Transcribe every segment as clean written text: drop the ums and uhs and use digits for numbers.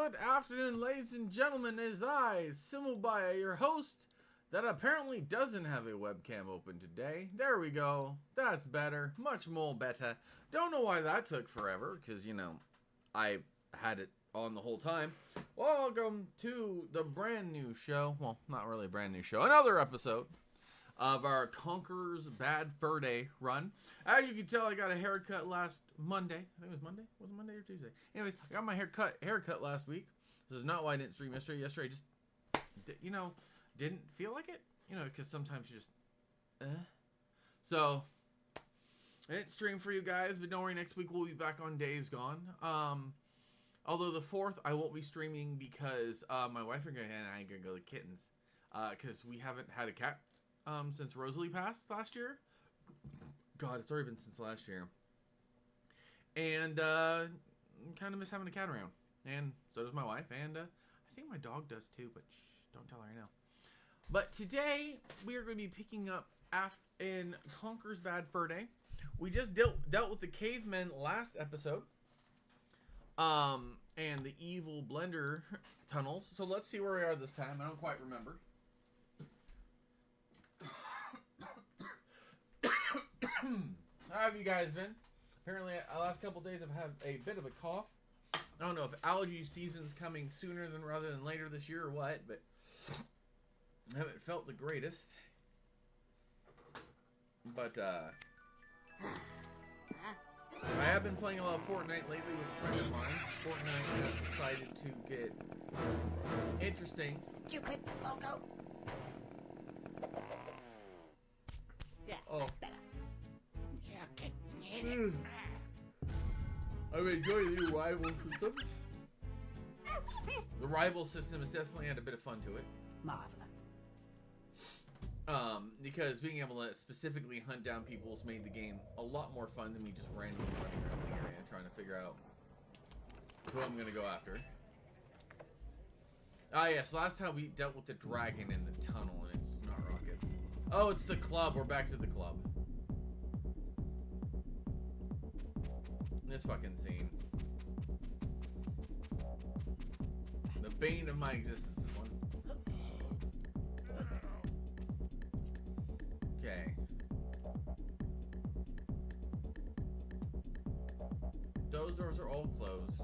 good afternoon, ladies and gentlemen, as I, Simubaya, your host, that apparently doesn't have a webcam open today. There we go. That's better. Much more better. Don't know why that took forever, because, you know, I had it on the whole time. Welcome to the brand new show. Well, not really a brand new show. Another episode of our Conker's Bad Fur Day run. As you can tell, I got a haircut last Monday. I think it was Monday? Was it Monday or Tuesday? Anyways, I got my haircut last week. This is not why I didn't stream yesterday. Yesterday, I just, you know, didn't feel like it. You know, because sometimes you just, So, I didn't stream for you guys, but don't worry, next week we'll be back on Days Gone. Although the 4th, I won't be streaming because my wife and I are going to go to kittens. Because we haven't had a cat since Rosalie passed last year. God, it's already been since last year. And kind of miss having a cat around. And so does my wife. And I think my dog does too, but shh, don't tell her right now. But today, we are going to be picking up in Conker's Bad Fur Day. We just dealt with the cavemen last episode. And the evil blender tunnels. So let's see where we are this time. I don't quite remember. How have you guys been? Apparently, the last couple days I've had a bit of a cough. I don't know if allergy season's coming sooner rather than later this year or what, but I haven't felt the greatest. But, I have been playing a lot of Fortnite lately with a friend of mine. Fortnite has decided to get interesting. Stupid logo. Yeah, oh. That's better. Yeah, get it. I'm enjoying the new rival system. The rival system has definitely had a bit of fun to it. Marvelous. Because being able to specifically hunt down people has made the game a lot more fun than me just randomly running around the area trying to figure out who I'm gonna go after. Ah, yes, last time we dealt with the dragon in the tunnel and it's not rockets. Oh, it's the club. We're back to the club. This fucking scene. The bane of my existence, this one. Okay. Those doors are all closed.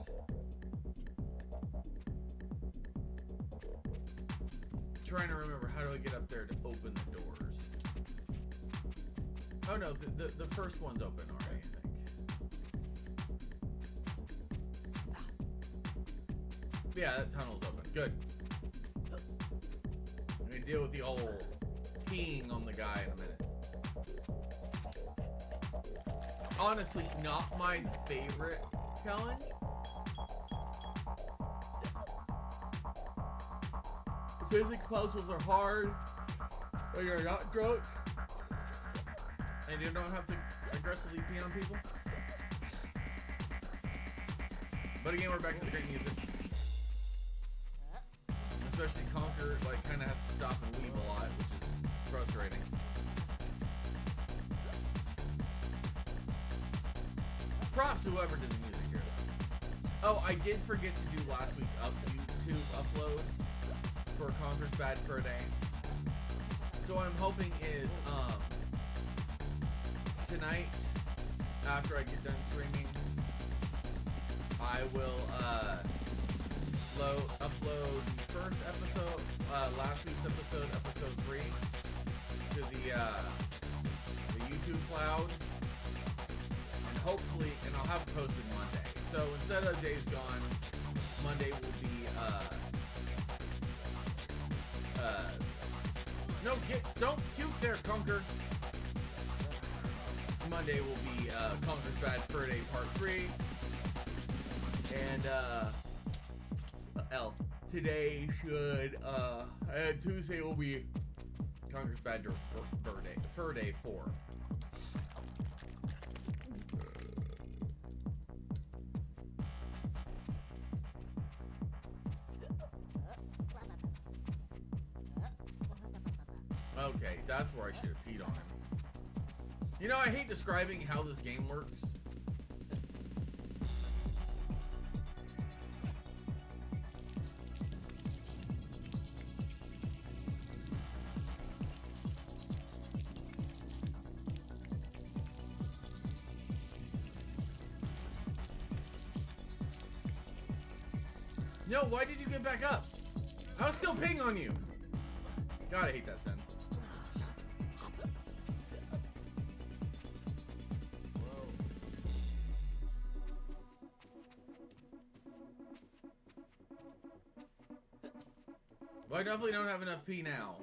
Trying to remember, how do I get up there to open the doors? Oh no, the first one's open already, I think. Yeah, that tunnel's open. Good. I'm gonna deal with the old peeing on the guy in a minute. Honestly, not my favorite challenge. Physics puzzles are hard when you're not drunk and you don't have to aggressively pee on people. But again, we're back to the great music. Especially Conker, like, kind of has to stop and weave a lot, which is frustrating. Props to whoever did the music here, though. Oh, I did forget to do last week's YouTube upload for Conker's Bad Fur Day. So what I'm hoping is, tonight, after I get done streaming, I will, upload the first episode, last week's episode, episode 3, to the YouTube cloud, and hopefully, and I'll have it posted Monday. So instead of Days Gone, Monday will be, no, don't puke there, Conker. Monday will be, Conker's Bad Fur Day Part 3, and, today should, Tuesday will be Conker's Bad Fur Day 4. Okay, that's where I should have peed on him. You know, I hate describing how this game works. No, why did you get back up? I was still peeing on you. God, I hate that sentence. Well, I definitely don't have enough pee now.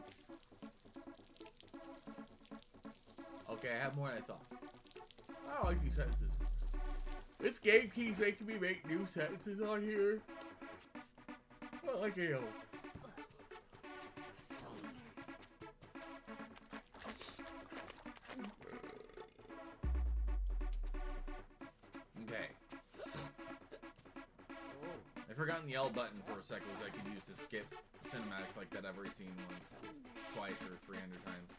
Okay, I have more than I thought. I don't like these sentences. This game keeps making me make new sentences on here. Not like AO. Okay. I've forgotten the L button for a second, which I could use to skip cinematics like that I've already seen once, twice, or 300 times.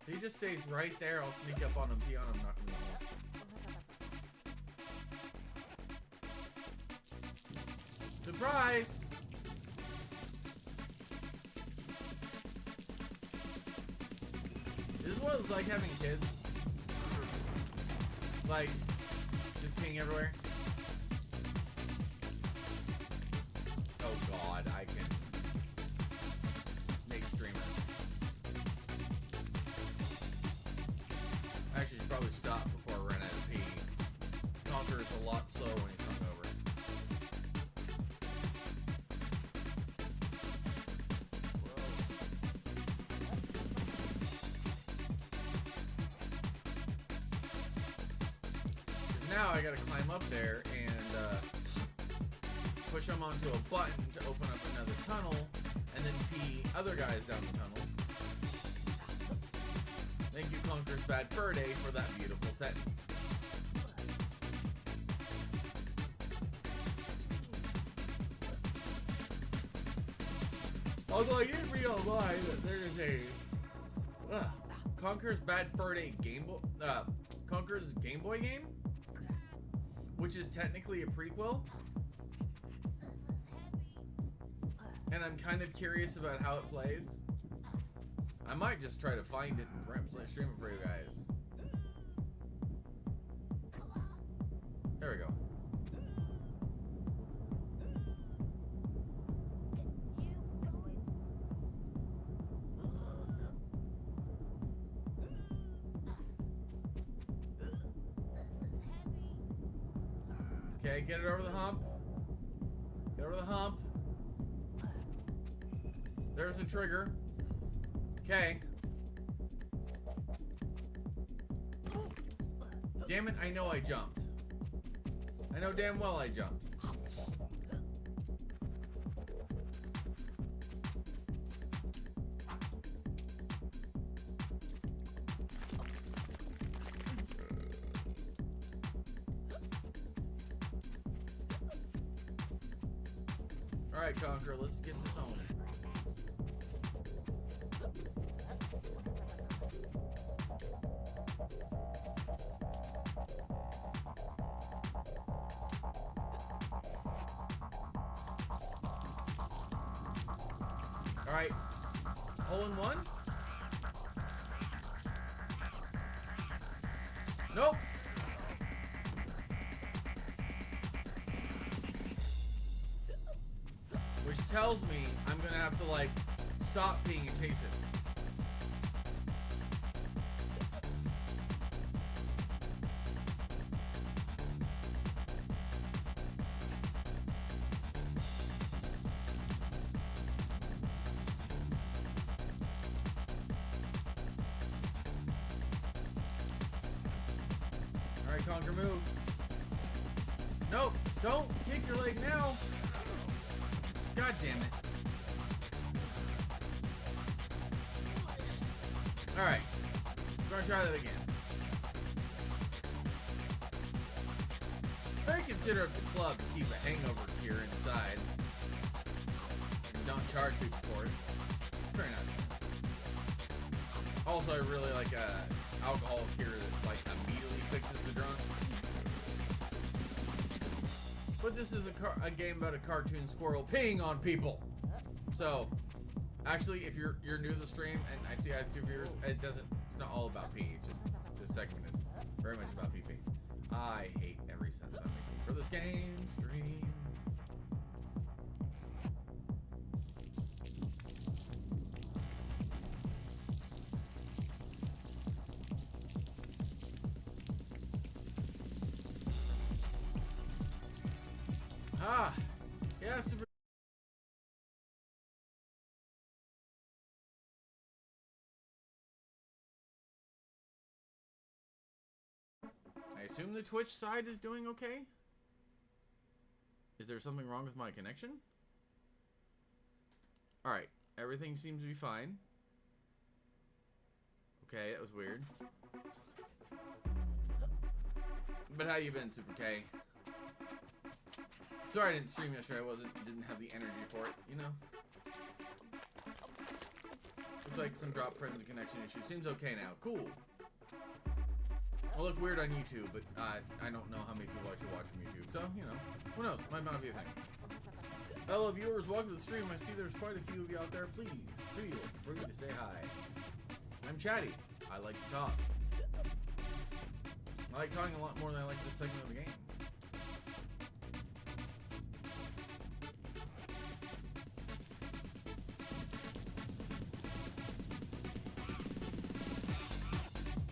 He just stays right there. I'll sneak up on him, pee on him, knock him down. Surprise! This is what it's like having kids. Like, just peeing everywhere. Oh god, I can make streamers. Actually, should probably stop before I run out of pee. Conker is a lot slower when he's hungover. Now I gotta climb up there and push them onto a button to open up another tunnel, and then pee other guys down the tunnel. Thank you, Conker's Bad Fur Day, for that beautiful sentence. Although I didn't read online that there is a Conker's Bad Fur Day Conker's Game Boy game, which is technically a prequel. And I'm kind of curious about how it plays. I might just try to find it and stream it for you guys. There we go. Okay, get it over the hump. Get over the hump. There's the trigger. Okay. Damn it, I know I jumped. I know damn well I jumped. Alright, Conker, let's get this on. Alright. Hole in one? Nope. Which tells me I'm gonna have to, like, stop peeing and chase it. Alright, Conker, move. Nope, don't kick your leg now. God damn it. Alright, we're gonna try that again. Very considerate of the club to keep a hangover cure inside. And don't charge people for it. Very nice. Also, I really like alcohol cure that, like, immediately fixes the drunk. But this is a game about a cartoon squirrel peeing on people. So, actually, if you're new to the stream and I see I have 2 viewers, it's not all about pee. It's just this segment is very much about pee. I hate every sense I'm making for this game stream. Ah, yeah, super. I assume the Twitch side is doing okay? Is there something wrong with my connection? Alright, everything seems to be fine. Okay, that was weird. But how you been, Super K? Sorry I didn't stream yesterday. I didn't have the energy for it, you know? Looks like some drop frames and connection issues. Seems okay now. Cool. I look weird on YouTube, but I don't know how many people actually watch from YouTube. So, you know, who knows? Might not be a thing. Hello, viewers. Welcome to the stream. I see there's quite a few of you out there. Please feel free to say hi. I'm chatty. I like to talk. I like talking a lot more than I like this segment of the game.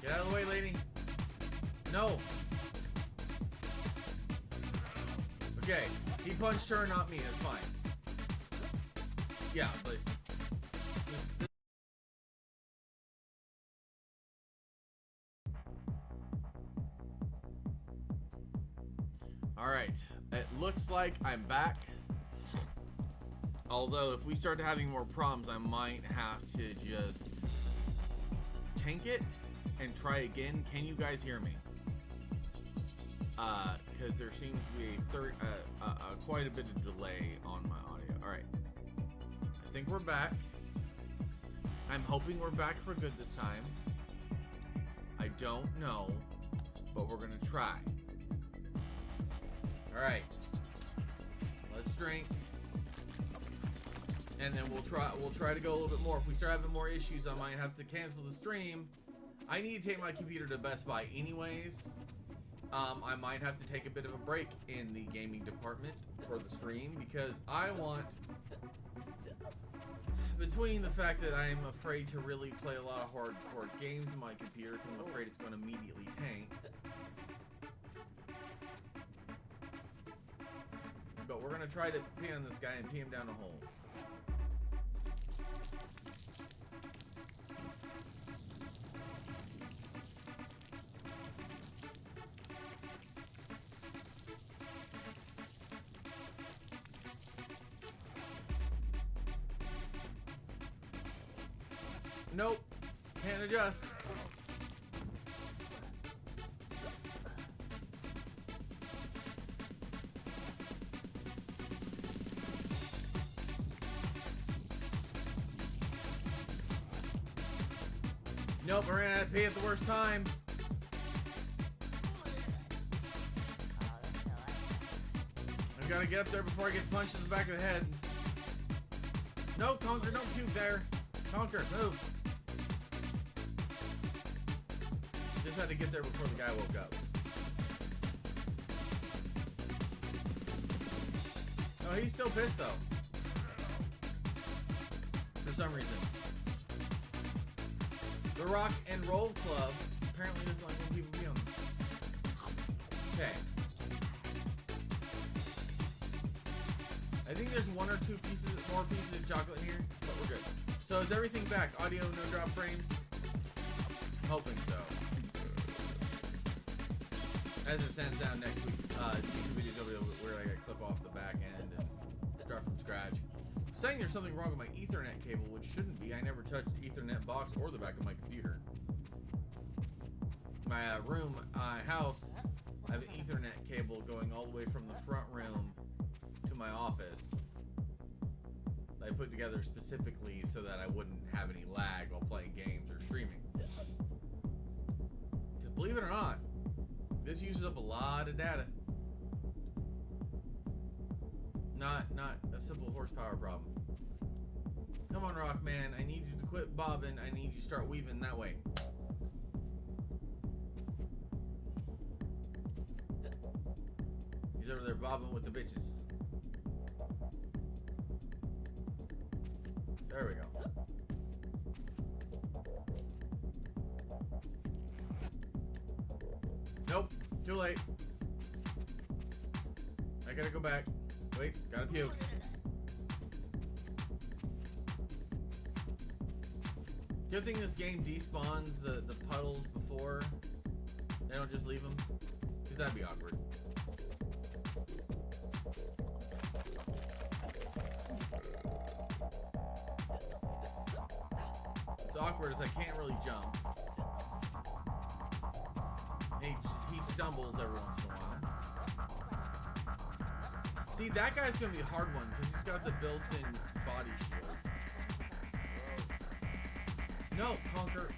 Get out of the way, lady. No. Okay, he punched her, not me. That's fine. Yeah, but... Alright, it looks like I'm back. Although, if we start having more problems, I might have to just tank it and try again. Can you guys hear me? Because there seems to be quite a bit of delay on my audio. Alright, I think we're back. I'm hoping we're back for good this time. I don't know, but we're gonna try. Alright, let's drink, and then we'll try to go a little bit more. If we start having more issues, I might have to cancel the stream. I need to take my computer to Best Buy anyways. I might have to take a bit of a break in the gaming department for the stream, because I want, between the fact that I am afraid to really play a lot of hardcore games on my computer, because I'm afraid it's going to immediately tank. But we're going to try to pee on this guy and pee him down the hole. Nope. Can't adjust. Nope, we're gonna have to pee at the worst time. I've got to get up there before I get punched in the back of the head. No, Conker, don't puke there. Conker, move. Just had to get there before the guy woke up. Oh, he's still pissed though. For some reason. The Rock and Roll Club apparently doesn't like when people be on them. Okay. I think there's one or two more pieces of chocolate in here, but we're good. So is everything back? Audio, no drop frames? I'm hoping so. As it stands down next week, YouTube videos will be where I clip off the back end and start from scratch. Saying there's something wrong with my Ethernet cable, which shouldn't be. I never touched the Ethernet box or the back of my computer. My house, I have an Ethernet cable going all the way from the front room to my office. That I put together specifically so that I wouldn't have any lag while playing games or streaming. Because believe it or not, this uses up a lot of data. Not a simple horsepower problem. Come on, Rockman. I need you to quit bobbing. I need you to start weaving that way. He's over there bobbing with the bitches. There we go. Nope. Too late. I gotta go back. Wait, gotta puke. Good thing this game despawns the puddles before. They don't just leave them. Because that'd be awkward. It's awkward as I can't really jump. He stumbles every once in a while. See, that guy's gonna be a hard one because he's got the built-in body shield. No, Conker.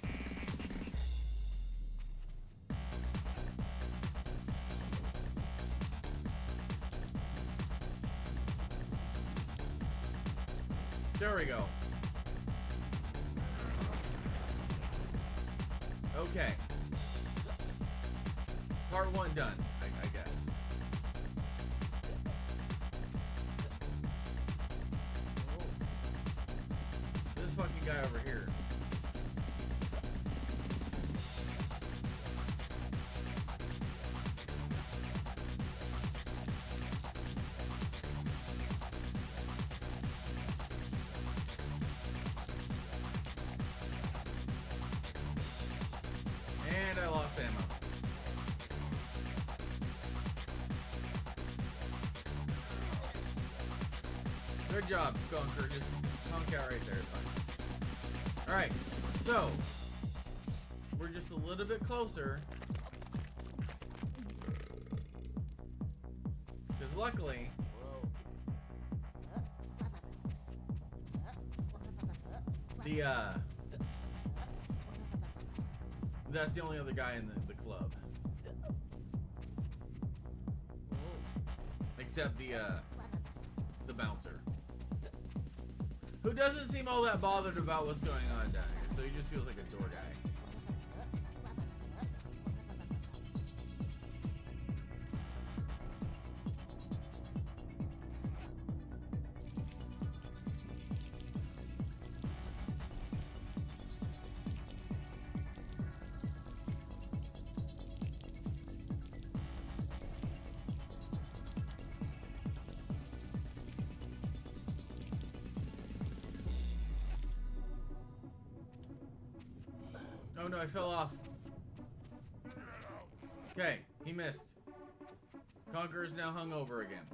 There we go. Okay. Part 1 done, I guess. This fucking guy over here. And I lost ammo. Good job, Conker. Just conk out right there. It's fine. Alright, so we're just a little bit closer. Because luckily, that's the only other guy in the club. Except the bouncer. Who doesn't seem all that bothered about what's going on down here, so he just feels like a door guy. Oh no, I fell off. Okay, he missed. Conker is now hungover again.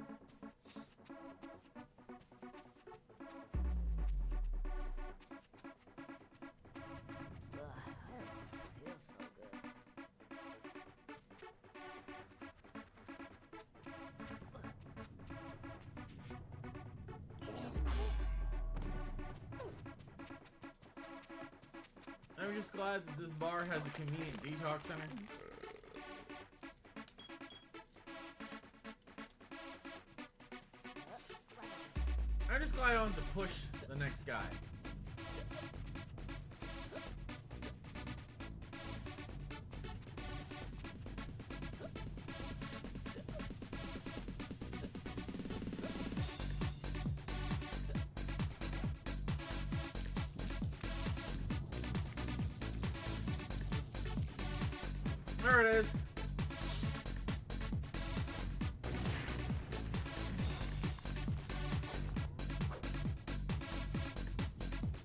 I'm just glad that this bar has a convenient detox center. I'm just glad I don't have to push the next guy. There it is.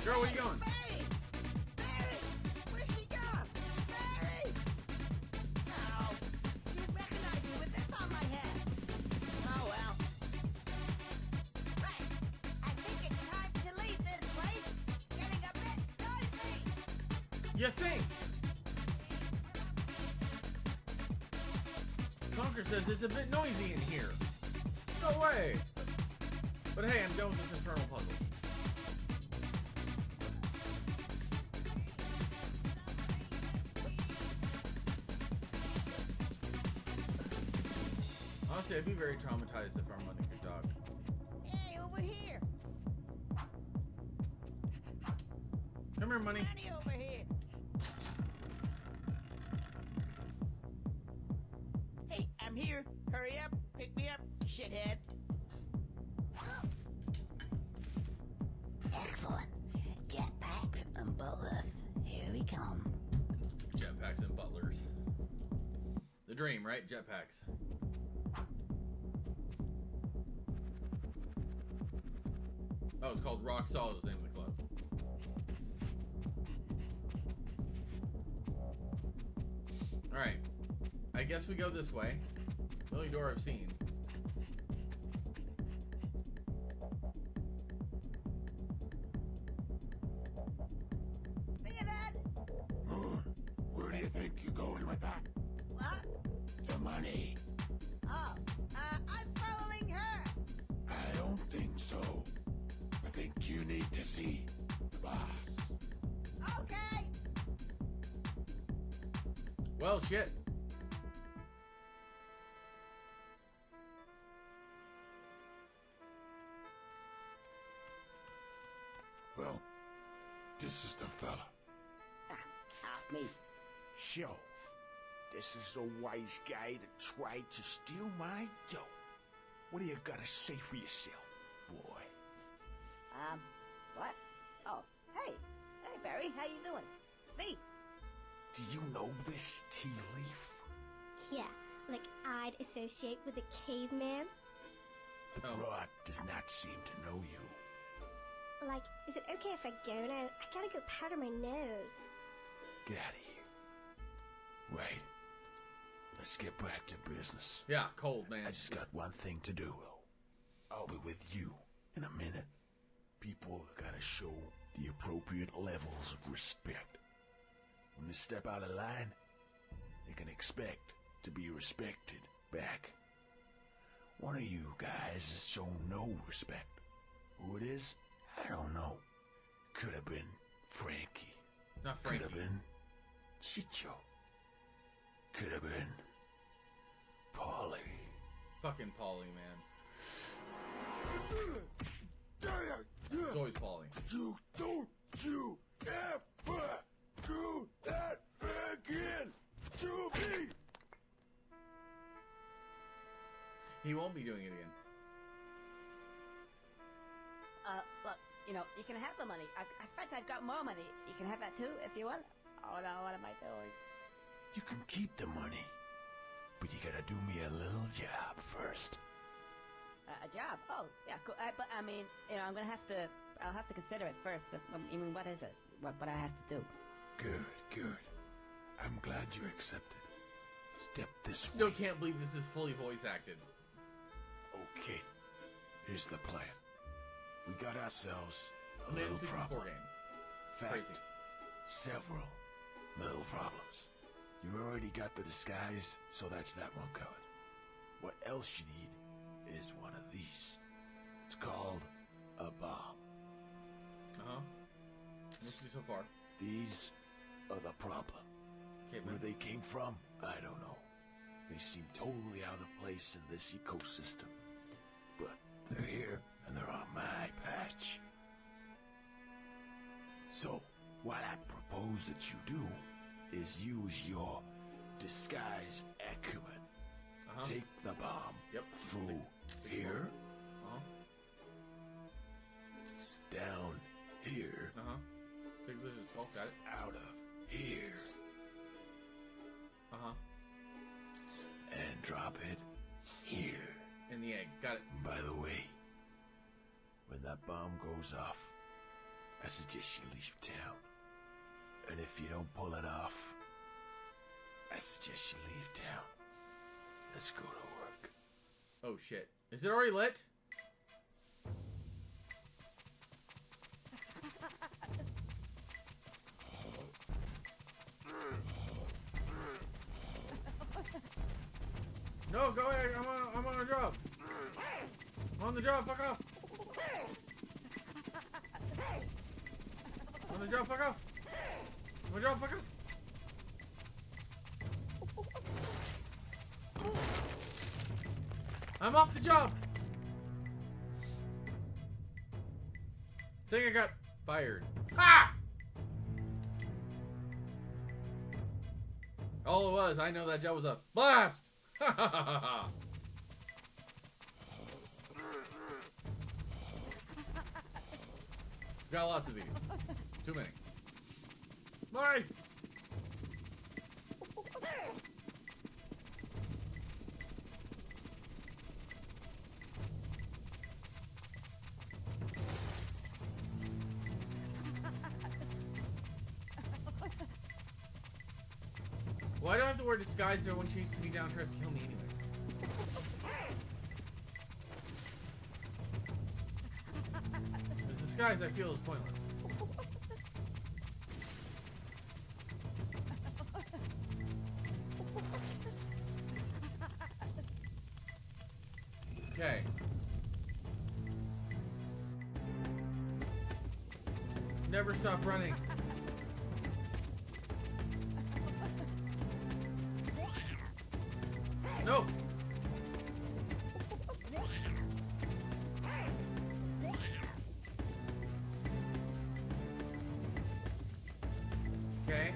Girl, where you going? Berri! Berri! Where'd she go? Berri! Oh, didn't recognize me with this on my head. Oh well. Right. I think it's time to leave this place. Getting a bit noisy. You think? Conker says it's a bit noisy in here. No way. But hey, I'm done with this infernal puzzle. Honestly, I'd be very traumatized if Armando could talk. Hey, over here. Come here, money. Money over here. Hey, I'm here. Hurry up. Pick me up, shithead. Excellent. Jetpacks and bullets. Here we come. Jetpacks and butlers. The dream, right? Jetpacks. Oh, it's called Rock Solid is the name of the club. Alright. I guess we go this way. The only door I've seen. See you, Dad. Where do you think you're going with that? What? The money. Oh, I'm following her. I don't think so. I think you need to see the boss. Okay. Well, shit. Well, this is the fella. Off me. So, this is the wise guy that tried to steal my dough. What do you gotta say for yourself, boy? What? Oh, hey. Hey, Berri, how you doing? Me. Do you know this tea leaf? Yeah, like I'd associate with a caveman. The Oh. broad does not seem to know you. Like, is it okay if I go now? I gotta go powder my nose. Get out of here. Right. Let's get back to business. Yeah, cold, man. I just got one thing to do. I'll be with you in a minute. People gotta show the appropriate levels of respect. When they step out of line, they can expect to be respected back. One of you guys has shown no respect. Who it is, I don't know. Could have been Frankie. Not Could Frankie. have been Chicho. Could have been Polly. Fucking Polly, man. It's always Polly. You don't you ever do that again to me! He won't be doing it again. Look, you know, you can have the money. In fact, I've got more money. You can have that too, if you want. Oh, no, what am I doing? You can keep the money, but you gotta do me a little job first. A job? Oh, yeah, cool. But, I mean, you know, I'll have to consider it first. But, I mean, what is it? What I have to do? Good, good. I'm glad you accepted. Step this Still way. can't believe this is fully voice acted. Okay, here's the plan. We got ourselves a Man little 64 problem. game. Fact, Crazy. several little problems. You already got the disguise, so that's that one covered. What else you need is one of these. It's called a bomb. Uh-huh. What's you so far? These are the problem. Okay, Where man. they came from, I don't know. They seem totally out of place in this ecosystem. But they're here, and they're on my patch. So, what I propose that you do is use your disguise acumen. Uh-huh. Take the bomb Yep. through here, Uh-huh. down here, Uh-huh. Big lizard skull, got it. out of here, Uh-huh. and drop it here. In the egg, got it. By the way, when that bomb goes off, I suggest you leave town. And if you don't pull it off, I suggest you leave town. Let's go to work. Oh, shit. Is it already lit? No, go ahead. I'm on a job. I'm on the job. Fuck off. On the job. Fuck off. On the job. Fuck off. I'm off the job. Think I got fired. Ah! All it was, I know that job was a blast. Ha ha ha ha. Got lots of these. Too many. Bye. Why do I have to wear disguise if everyone chases me down and tries to kill me anyway? The disguise I feel is pointless. Okay. Never stop running. No. Okay.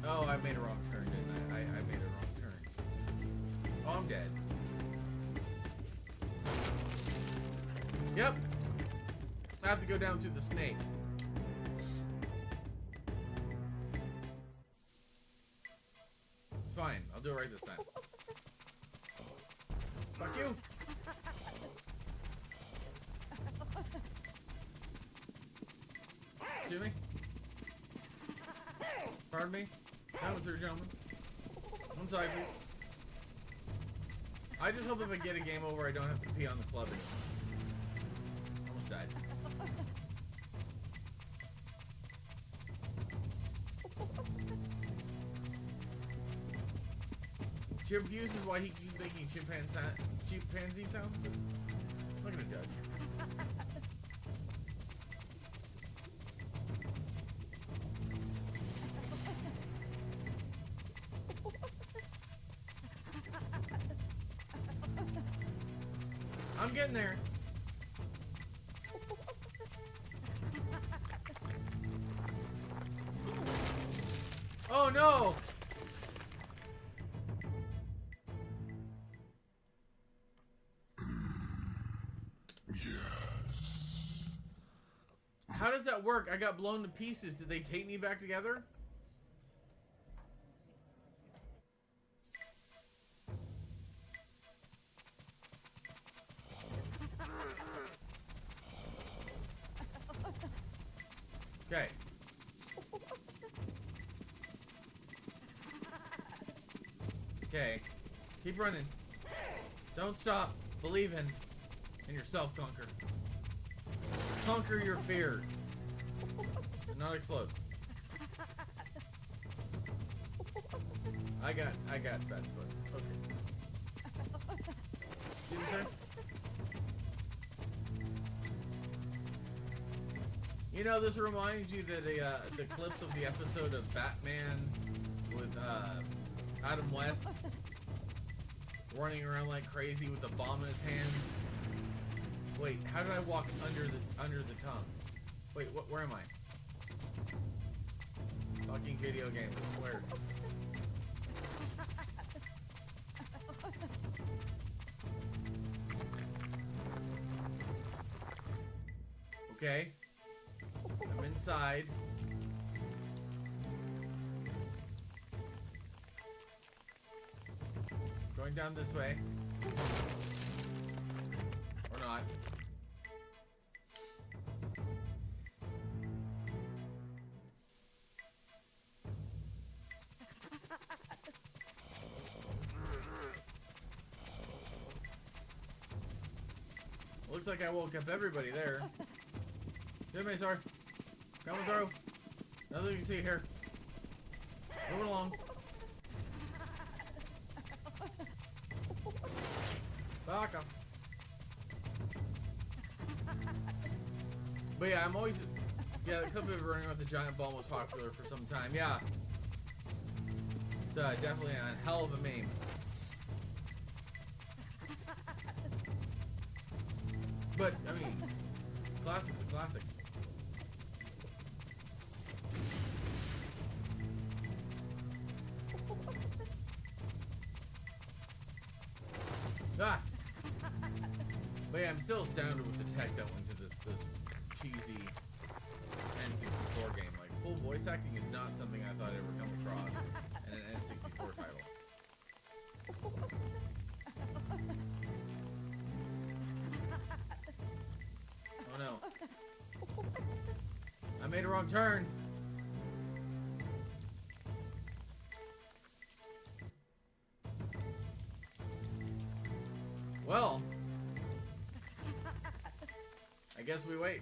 Oh, I made a wrong turn, didn't I? I made a wrong turn. Oh, I'm dead. Yep. I have to go down through the snake. It's fine. I'll do it right this time. Fuck you. Excuse me? Pardon me? Down with her, gentlemen. One side, please. I just hope if I get a game over, I don't have to pee on the club anymore. Almost died. Chip Hughes is why he keeps making chimpanzee sounds. I'm not gonna judge. I'm getting there. Oh no! How does that work? I got blown to pieces. Did they take me back together? Okay. Okay. Keep running. Don't stop. Believe in yourself, Conker. Conquer your fears. And not explode. I got bad foot. Okay. Excuse me, sir? You know, this reminds you that the clips of the episode of Batman with Adam West running around like crazy with a bomb in his hands. Wait, how did I walk under the tongue? Wait, where am I? Fucking video game, I swear. Okay. I'm inside. Going down this way. Or not. Looks like I woke up everybody there. Give me, sorry. Coming through. Nothing you can see here. Moving along. Back up. But yeah, I'm always... Yeah, the clip of running with the giant ball was popular for some time. Yeah. It's definitely a hell of a meme. But, I mean, classic's a classic. Ah! But yeah, I'm still astounded with the tech that went into this cheesy N64 game. Like, full voice acting is not something I thought I'd ever come across. and an N64 title. Oh no. I made a wrong turn. Well, I guess we wait.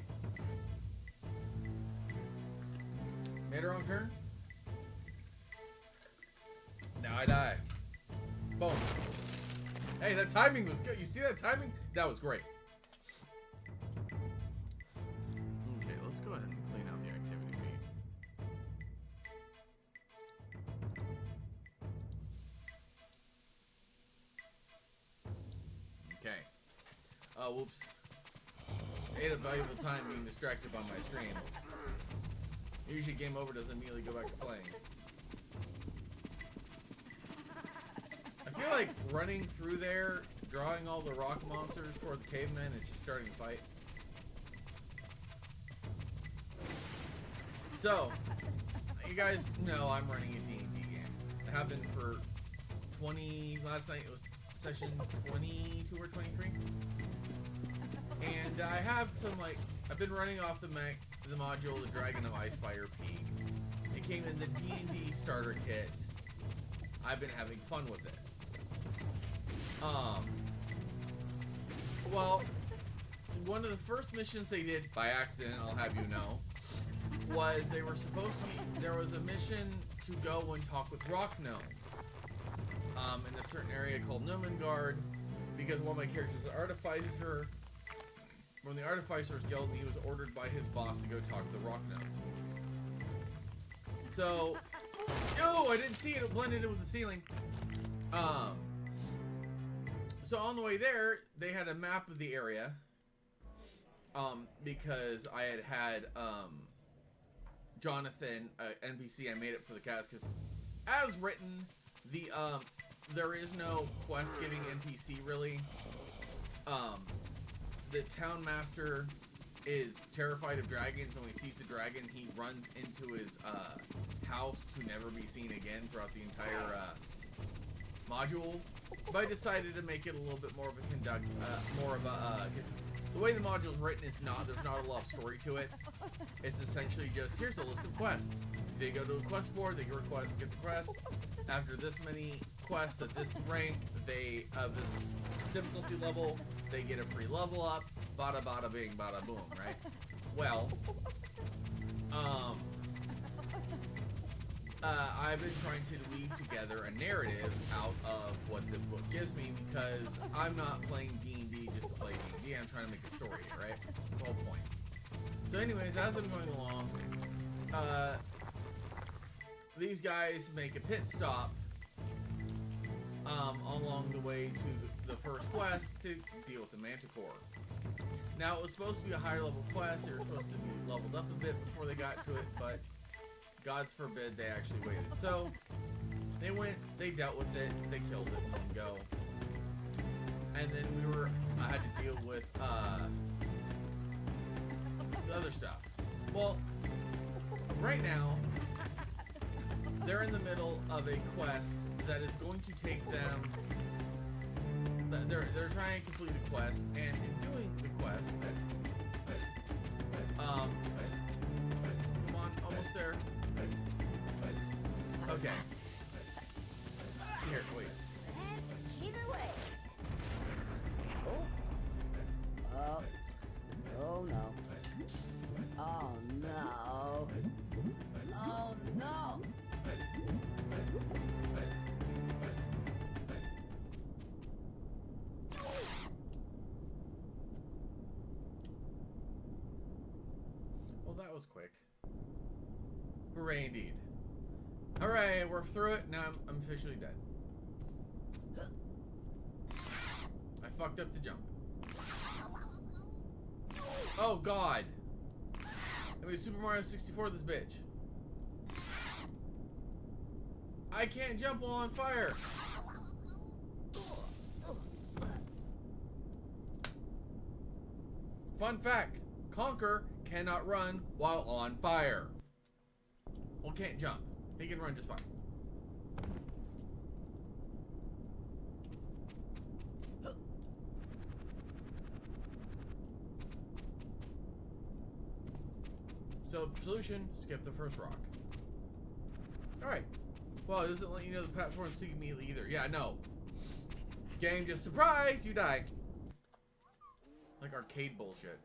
Made a wrong turn. Now I die. Boom. Hey, that timing was good. You see that timing? That was great. Okay, let's go ahead and clean out the activity feed. Okay. Oh, whoops. Ate a valuable time being distracted by my stream. Usually game over doesn't immediately go back to playing. I feel like running through there, drawing all the rock monsters toward the cavemen, and just starting to fight. So, you guys know I'm running a D&D game. I have been for 20, last night it was session 22 or 23. And I have some, like, I've been running off the module, the Dragon of Icefire Peak. It came in the D&D starter kit. I've been having fun with it. Well, one of the first missions they did, by accident, I'll have you know, was they were supposed to be, there was a mission to go and talk with rock gnomes. In a certain area called Nomengard, because one of my characters is an artificer. When the artificer was killed, he was ordered by his boss to go talk to the rock gnomes. So, oh, I didn't see it. It blended in with the ceiling. So on the way there, they had a map of the area. Because I had Jonathan, NPC, I made it for the cast, because as written, there is no quest-giving NPC, really. The town master is terrified of dragons, and when he sees the dragon, he runs into his house to never be seen again throughout the entire module. But I decided to make it a little bit more of a because the way the module is written is there's not a lot of story to it. It's essentially just, here's a list of quests. They go to a quest board, they get the quest. After this many quests at this rank, this difficulty level, they get a free level up. Bada bada bing, bada boom, right? Well, I've been trying to weave together a narrative out of what the book gives me, because I'm not playing D&D just to play D&D. I'm trying to make a story, right? That's the whole point. So anyways, as I'm going along, these guys make a pit stop along the way to the first quest to deal with the Manticore. Now, it was supposed to be a higher level quest. They were supposed to be leveled up a bit before they got to it, but God's forbid they actually waited. So, they went, they dealt with it, they killed it in one go. And then I had to deal with, the other stuff. Well, right now, they're in the middle of a quest that is going to take them, they're trying to complete a quest, and in doing the quest, come on, almost there. Okay. Here, wait. Either way. Oh no. Oh no. Oh no. Well, that was quick. Hooray indeed. Hooray, we're through it. Now I'm officially dead. I fucked up the jump. Oh god. I mean, Super Mario 64 this bitch. I can't jump while on fire. Fun fact, Conker cannot run while on fire. Well, can't jump. He can run just fine. So, solution, skip the first rock. Alright. Well, it doesn't let you know the platform's sinking immediately either. Yeah, no. Game just surprise, you die. Like arcade bullshit.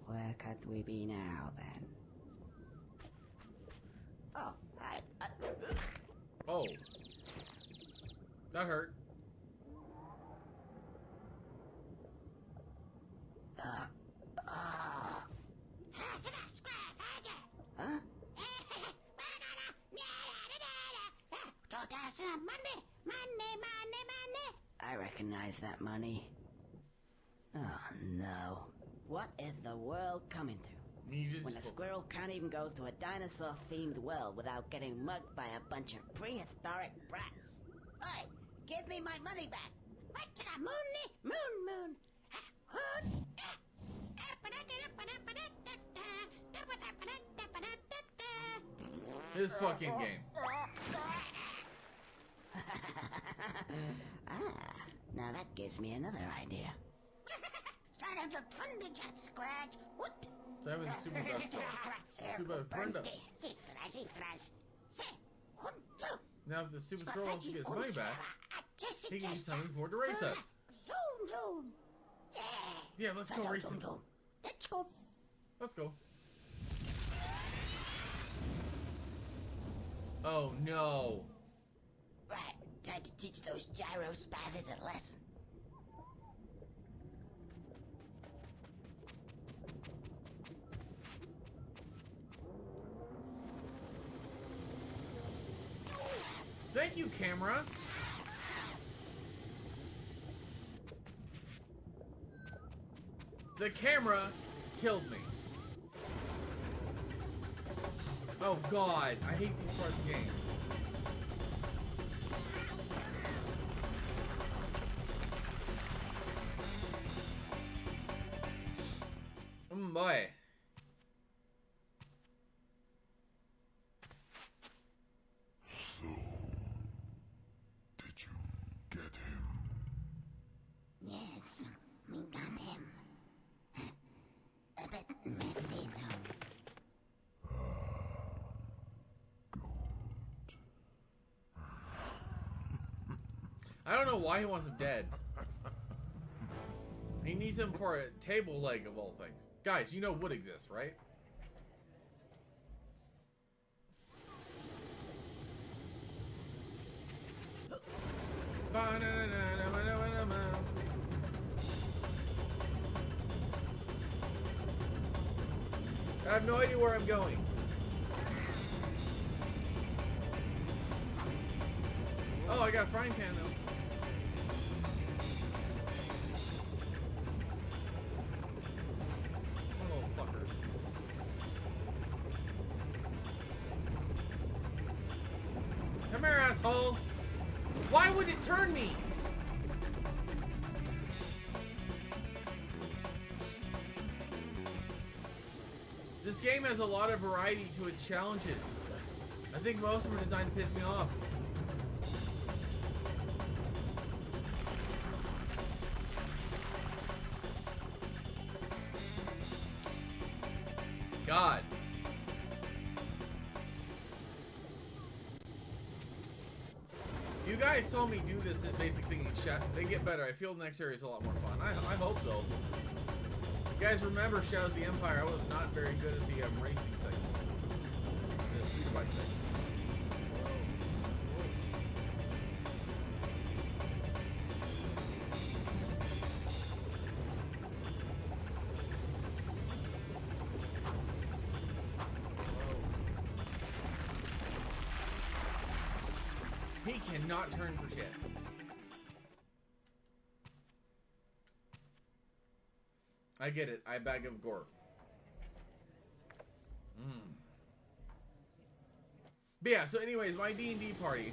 Where could we be now, then? Oh, Oh. That hurt. Huh? I recognize that money. Oh, no. What is the world coming to? You just When a squirrel can't even go to a dinosaur-themed world without getting mugged by a bunch of prehistoric brats. Oi, give me my money back. What to the moon? Moon. This fucking game. Now that gives me another idea. Simon super best. Super burned up. Now if the stupid squirrel wants to get his money back, he can use Simon's board to race us. Yeah, let's go racing. Let's go. Oh no. Right, time to teach those gyro spazzes a lesson. Thank you, camera. The camera killed me. Oh god, I hate these parts of the game. Boy. So, did you get him? Yes, we got him. A bit messy though. I don't know why he wants him dead. He needs him for a table leg of all things. Guys, you know wood exists, right? I have no idea where I'm going. Oh, I got a frying pan though. Little fuckers. Come here, asshole. Why would it turn me? This game has a lot of variety to its challenges. I think most of them are designed to piss me off. God. You guys saw me do this basic thing in chat. They get better. I feel the next area is a lot more fun. I hope so. You guys remember Shadows of the Empire? I was not very good at the racing segment. The speed bike segment. He cannot turn for shit. I get it. I bag of gore. But yeah, so anyways, my D&D party,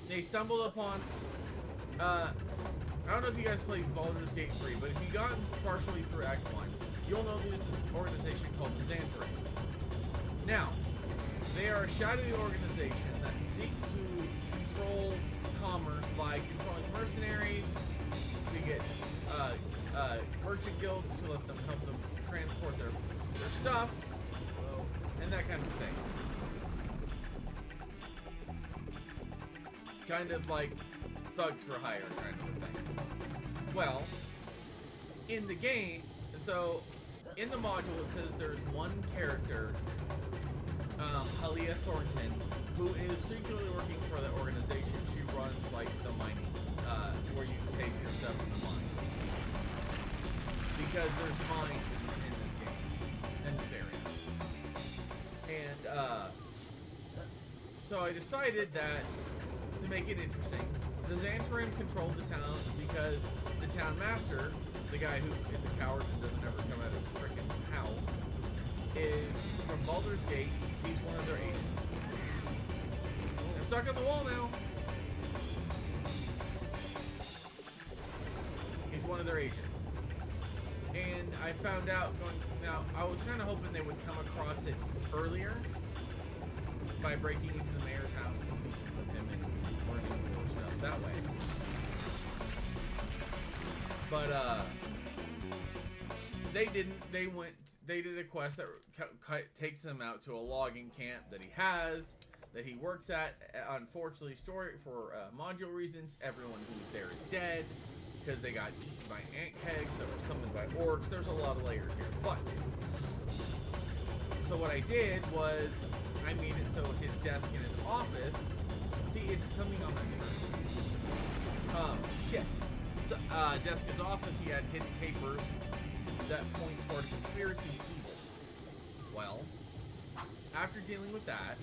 they stumbled upon, I don't know if you guys played Baldur's Gate 3, but if you got partially through Act 1, you'll know there's this organization called the Xanthari. Now, they are a shadowy organization that seek to control commerce by controlling merchant guilds to help them transport their stuff, and that kind of thing. Kind of like thugs for hire kind of a thing. Well, in the game, so in the module it says there's one character, Halia Thornton, who is secretly working for the organization. She runs like the mining, where you take your stuff in the mines. Because there's mines in this game, in this area. And so I decided that to make it interesting, the Xantarim controlled the town because the town master, the guy who is a coward and doesn't ever come out of his freaking house, is from Baldur's Gate. He's one of their agents. I'm stuck on the wall now. He's one of their agents. And I found out now, I was kind of hoping they would come across it earlier by breaking into the mayor's house and speaking with him and learning more stuff that way. But they didn't. They did a quest that takes them out to a logging camp that he works at. Unfortunately, for module reasons, everyone who's there is dead because they got eaten by ant kegs that were summoned by orcs. There's a lot of layers here. But so what I did was I made it so his desk in his office. See, it's something on my screen. Shit. So, desk in his office, he had hidden papers that point toward conspiracy evil. Well, after dealing with that,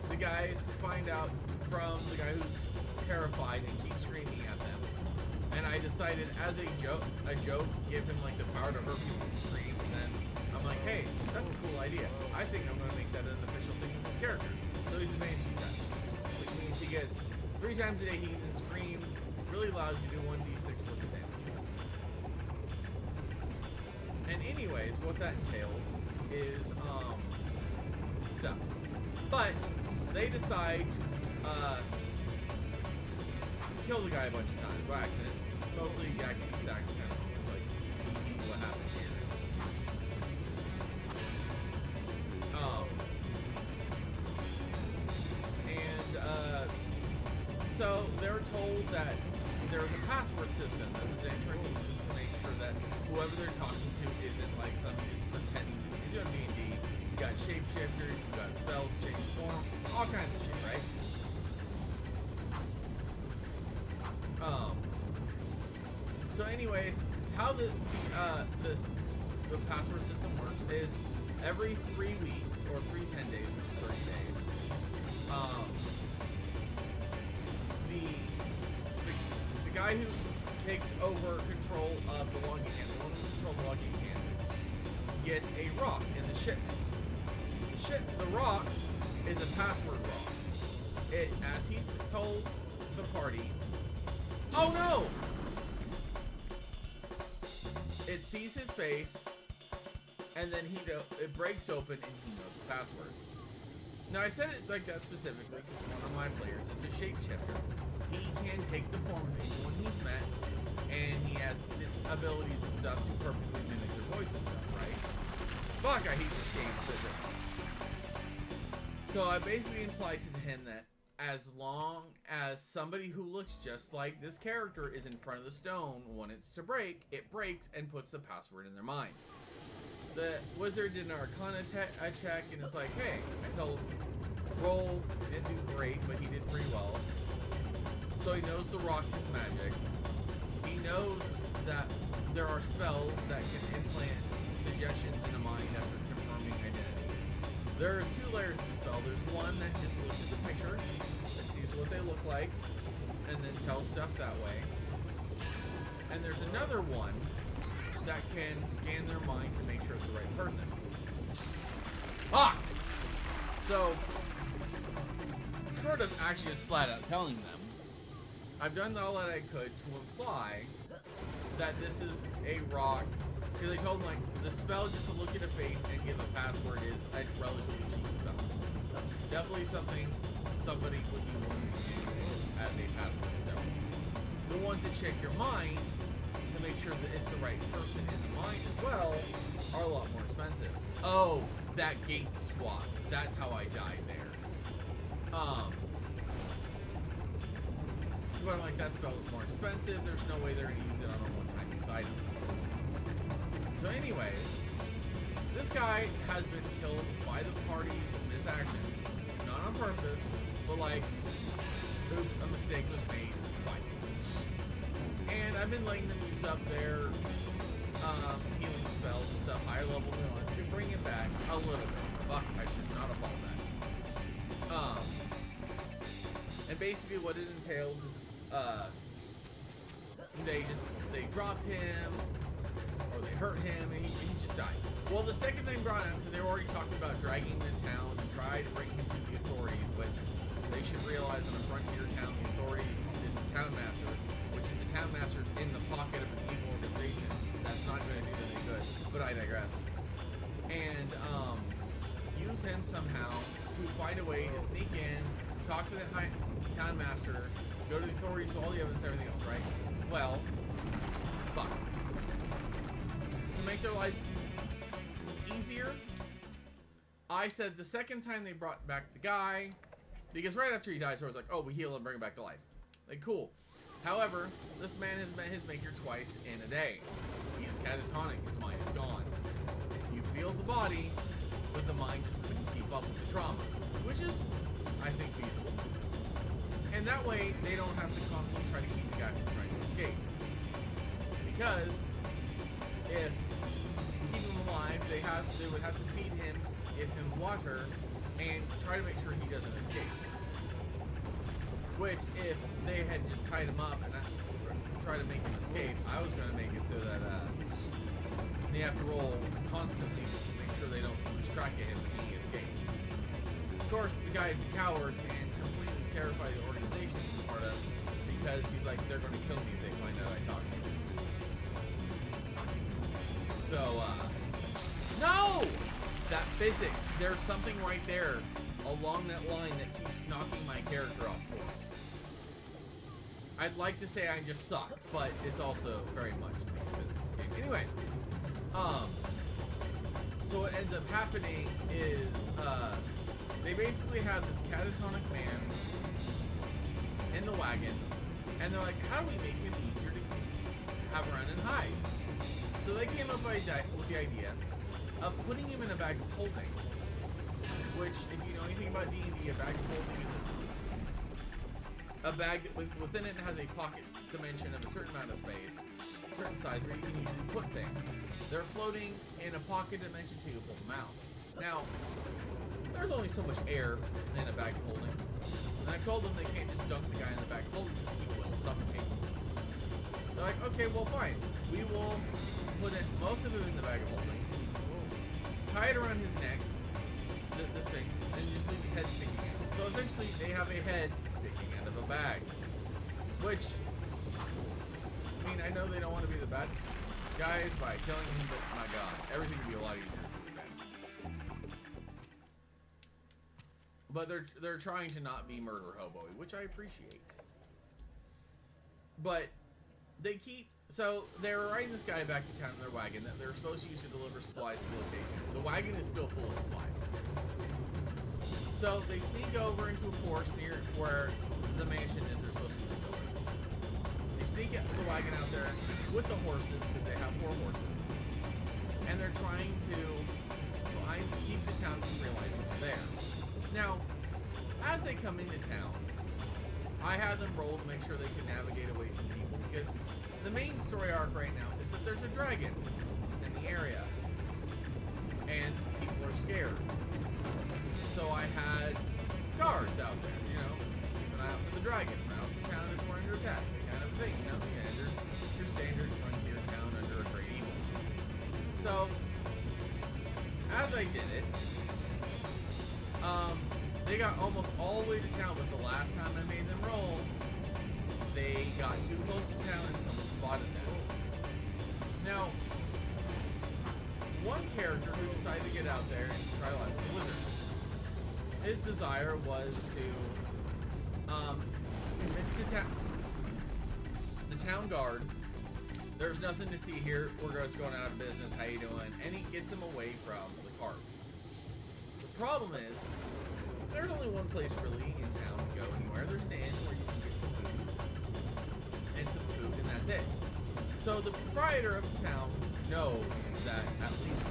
the guys find out from the guy who's terrified and keeps screaming at them. And I decided, as a joke, give him like the power to hurt people and scream. And then I'm like, hey, that's a cool idea. I think I'm gonna make that an official thing with his character. So he's a banshee type, which means he gets 3 times a day he can scream really loud to do 1d6 worth of damage. And anyways, what that entails is stuff. But they decide to kill the guy a bunch of times by accident. Mostly yakety sax kind of like what happened here. So they were told that there was a password system that the Xantarim uses to make sure that whoever they're talking to isn't like somebody just pretending to be doing D&D. You got shapeshifters, you got spells, change form, all kinds of shit, right? So anyways, how the password system works is every 3 weeks or 3 10 days, which is 30 days, the guy who takes over control of the logging hand, the one who controls the logging hand, gets a rock in the shipment. The rock is a password rock. As he told the party, oh no! It sees his face, and then it breaks open, and he knows the password. Now I said it like that specifically because one of my players is a shapeshifter. He can take the form of anyone he's met, and he has abilities and stuff to perfectly mimic their voice and stuff, right? Fuck, I hate this game physics. So I basically implied to him that as long as somebody who looks just like this character is in front of the stone when it's to break, it breaks and puts the password in their mind. The wizard did an arcana check, and it's like, hey, I told him, roll, didn't do great, but he did pretty well. So he knows the rock is magic. He knows that there are spells that can implant suggestions in the mind after confirming identity. There's 2 layers to the spell. There's one that just looks at the picture, that sees what they look like, and then tells stuff that way. And there's another one that can scan their mind to make sure it's the right person. Ah! So, short of actually just flat out telling them, I've done all that I could to imply that this is a rock, because I told them, like, the spell just to look at a face and give a password is a relatively cheap spell. Definitely something somebody would be willing to do as a password spell. The ones that check your mind to make sure that it's the right person in the mine as well are a lot more expensive. Oh, that gate swap. That's how I died there. But I'm like, that spell is more expensive. There's no way they're going to use it on a one-time use item. So anyways, this guy has been killed by the party's misactions. Not on purpose, but like, oops, a mistake was made twice. And I've been letting them use up their healing spells and stuff, higher level than one, to bring it back a little bit. Fuck, I should not have followed that. And basically what it entails is, they dropped him, or they hurt him, and he just died. Well, the second thing brought him, because they were already talking about dragging him to town to try to bring him to the authorities, but they should realize in a frontier town, the authority is the town master, which is the town master in the pocket of an evil organization. That's not going to do them any good, but I digress. And, use him somehow to find a way to sneak in, talk to the town master, go to the authorities with all the evidence and everything else, right? Well, fuck. To make their life easier, I said the second time they brought back the guy, because right after he dies, I was like, oh, we heal and bring him back to life. Like, cool. However, this man has met his maker twice in a day. He is catatonic, his mind is gone. You feel the body, but the mind just couldn't keep up with the trauma, which is, I think, feasible. And that way, they don't have to constantly try to keep the guy from trying to escape. Because if keep him alive, they would have to feed him, give him water, and try to make sure he doesn't escape. Which, if they had just tied him up and try to make him escape, I was going to make it so that they have to roll constantly to make sure they don't lose track of him when he escapes. Of course, the guy is a coward and completely terrified of the organization he's part of, because he's like, they're going to kill me if they find out I talk to you. So, no! That physics, there's something right there along that line that keeps knocking my character off course. I'd like to say I just suck, but it's also very much the physics of the game. Anyways, so what ends up happening is, they basically have this catatonic man in the wagon, and they're like, how do we make him easier to have around and hide? So they came up with the idea of putting him in a bag of holding, which, if you know anything about D&D, a bag of holding is a bag that within it has a pocket dimension of a certain amount of space, a certain size, where you can usually put things. They're floating in a pocket dimension to pull them out. Now, there's only so much air in a bag of holding, and I told them they can't just dunk the guy in the bag of holding because he will suffocate. They're like, okay, well, fine. We will put most of him in the bag of holding, tie it around his neck, the thing, and just leave his head sticking out. So essentially, they have a head sticking out of a bag. Which, I mean, I know they don't want to be the bad guys by killing him, but my god, everything would be a lot easier for the bad. But they're trying to not be murder hobo-y, which I appreciate. But they keep... So, they're riding this guy back to town in their wagon that they're supposed to use to deliver supplies to the location. The wagon is still full of supplies. So, they sneak over into a forest near where the mansion is they're supposed to be building. They sneak the wagon out there with the horses, because they have 4 horses. And they're trying to keep the town from realizing they're there. Now, as they come into town, I have them roll to make sure they can navigate away from people, because the main story arc right now is that there's a dragon in the area, and people are scared. So I had guards out there, you know, keep an eye out for the dragon. Rouse the town if we're under attack, that kind of thing, you know, your standard frontier town under a great evil. So, as I did it, they got almost all the way to town, but the last time I made them roll, they got too close to town and someone spotted them. Now, one character who decided to get out there and try life with Wizard, his desire was to convince the town guard There's nothing to see here. We're just going out of business. How you doing? And he gets him away from the cart. The problem is, there's only one place really in town to go anywhere. There's an inn where you can get some booze and some food, and that's it. So the proprietor of the town knows that at least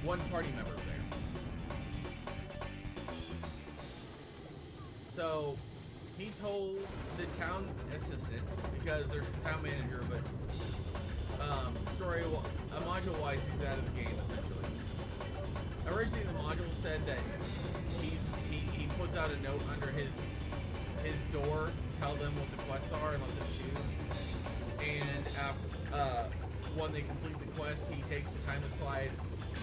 one party member is there. So he told the town assistant, because there's a town manager, but module-wise, he's out of the game essentially. Originally, the module said that he puts out a note under his door to tell them what the quests are and let them choose. And after when they complete the quest, he takes the time to slide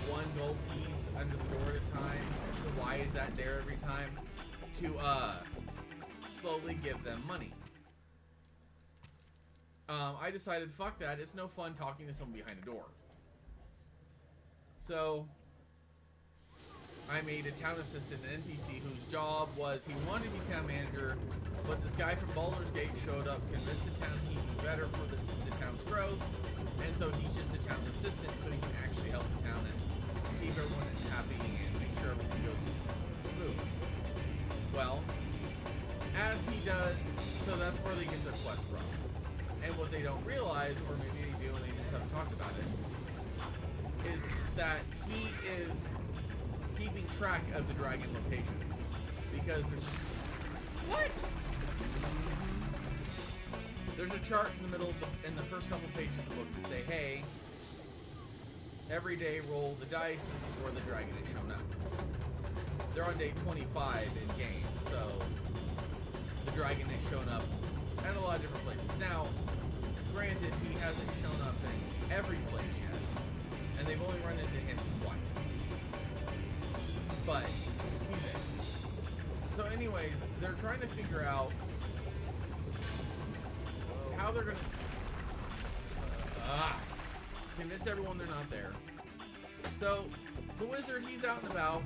one gold piece under the door at a time. So why is that there every time? To slowly give them money. I decided, fuck that. It's no fun talking to someone behind a door. So I made a town assistant, an NPC, whose job was he wanted to be town manager, but this guy from Baldur's Gate showed up, convinced the town he'd be better for the town's growth, and so he's just a town assistant, so he can actually help the town and keep everyone happy and make sure everything goes smooth. Well, as he does, so that's where they get their quest from. And what they don't realize, or maybe they do and they just haven't talked about it, is that he is keeping track of the dragon locations. Because there's... What? There's a chart in the middle of in the first couple pages of the book that say, hey, every day roll the dice, this is where the dragon is shown up. They're on day 25 in game, so the dragon is shown up at a lot of different places. Now, granted, he hasn't shown up in every place yet, and they've only run into him twice. But he's there. So anyways, they're trying to figure out how they're gonna convince everyone they're not there. So the wizard, he's out and about.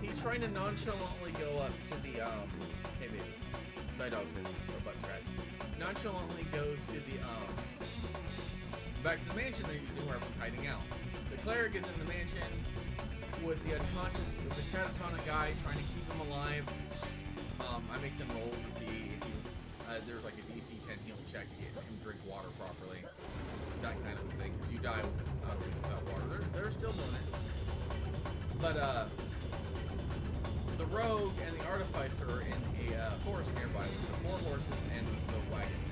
He's trying to nonchalantly go up to the hey baby, my dog's here, or butt scratch. Nonchalantly go to the back to the mansion they're using where everyone's hiding out. The cleric is in the mansion with the unconscious, the catatonic guy trying to keep him alive. I make them roll to see if there's like a DC 10 heal check to get him drink water properly. That kind of thing, because you die without water. They're still doing it. But the rogue and the artificer are in a forest nearby with the 4 horses and the wagon.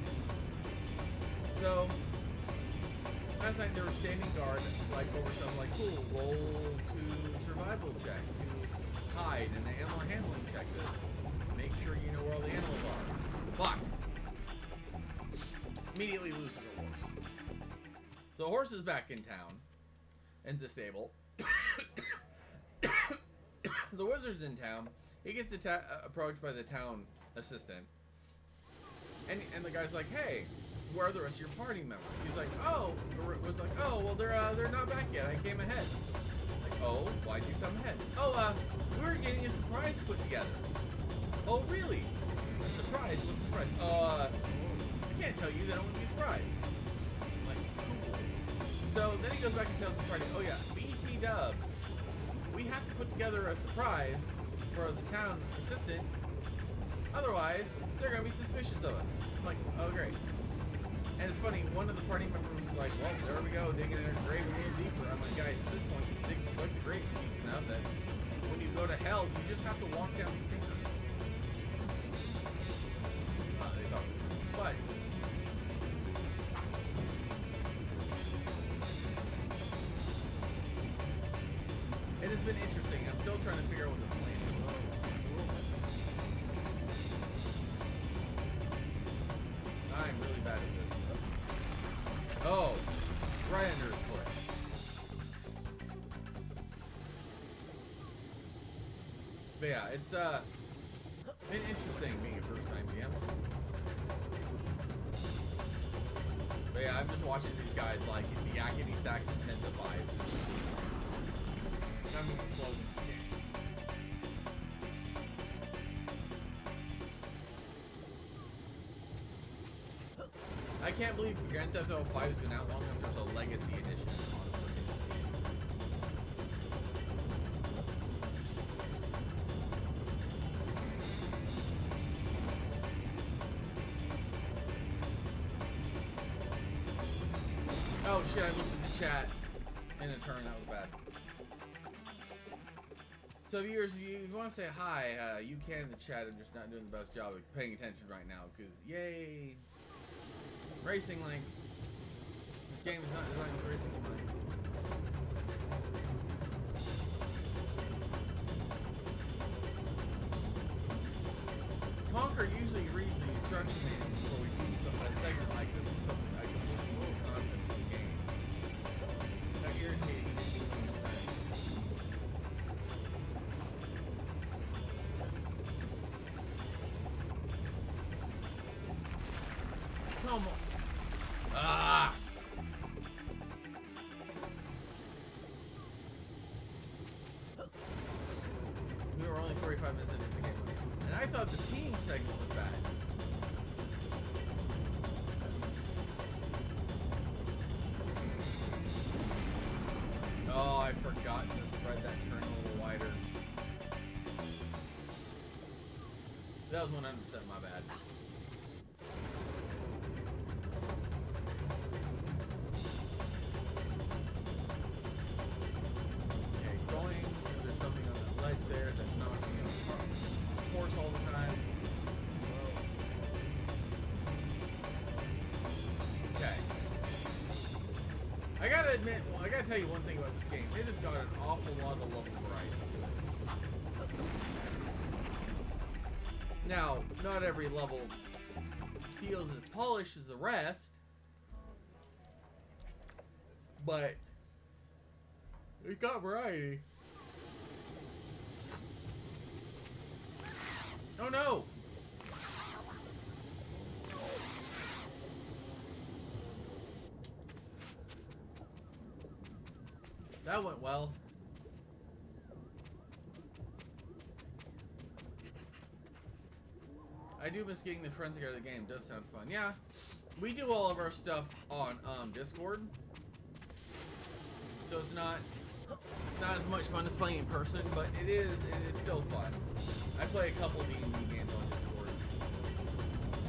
So last night they were standing guard like over something like, cool, roll to survival check to hide, and the animal handling check to make sure you know where all the animals are. Fuck! Immediately loses a horse. So the horse is back in town and the stable. The wizard's in town. He gets approached by the town assistant, and the guy's like, "Hey, where are the rest of your party members?" He's like, "Oh," was like, "Oh, well, they're not back yet. I came ahead." Like, "Oh, why'd you come ahead?" "Oh, we were getting a surprise put together." "Oh, really? A surprise? What's the surprise?" I can't tell you. They don't want to be surprised." I'm like, cool. So then he goes back and tells the party, "Oh yeah, BT Dubs. We have to put together a surprise for the town assistant. Otherwise, they're going to be suspicious of us." I'm like, "Oh, great." And it's funny, one of the party members was like, "Well, there we go, digging in her grave a little deeper." I'm like, "Guys, at this point, you dig like the grave deep enough that when you go to hell, you just have to walk down the stairs." They thought, but it has been interesting. I'm still trying to figure out what the plan is. I'm really bad at this. Oh, right under his foot. But yeah, it's been interesting being a first-time DM. But yeah, I'm just watching these guys like the yakety sax intensify. I'm slow. I can't believe Grand Theft Auto 5 has been out long enough. There's a legacy edition. Oh shit, I looked at the chat in a turn, that was bad. So viewers, if you want to say hi, you can in the chat. I'm just not doing the best job of paying attention right now, because yay! Racing Link. This game is not designed for racing Link. Conker usually reads the instruction manual before we do a segment like this with something like a little concept of the game. How irritating. Come on. Ah! We were only 45 minutes into the game. And I thought the peeing segment was bad. Oh, I forgot to spread that turn a little wider. That was 100% my bad. Okay, going. There's something on the ledge there that knocks me off course all the time. Okay. I gotta admit, well, I gotta tell you one thing about this game. It has got an awful lot of level variety to it. Now, not every level feels as polished as the rest, but it's got variety. Oh no! That went well. I do miss getting the friends together. The game does sound fun. Yeah, we do all of our stuff on Discord, so it's not as much fun as playing in person, but it is still fun. I play a couple D&D games on Discord.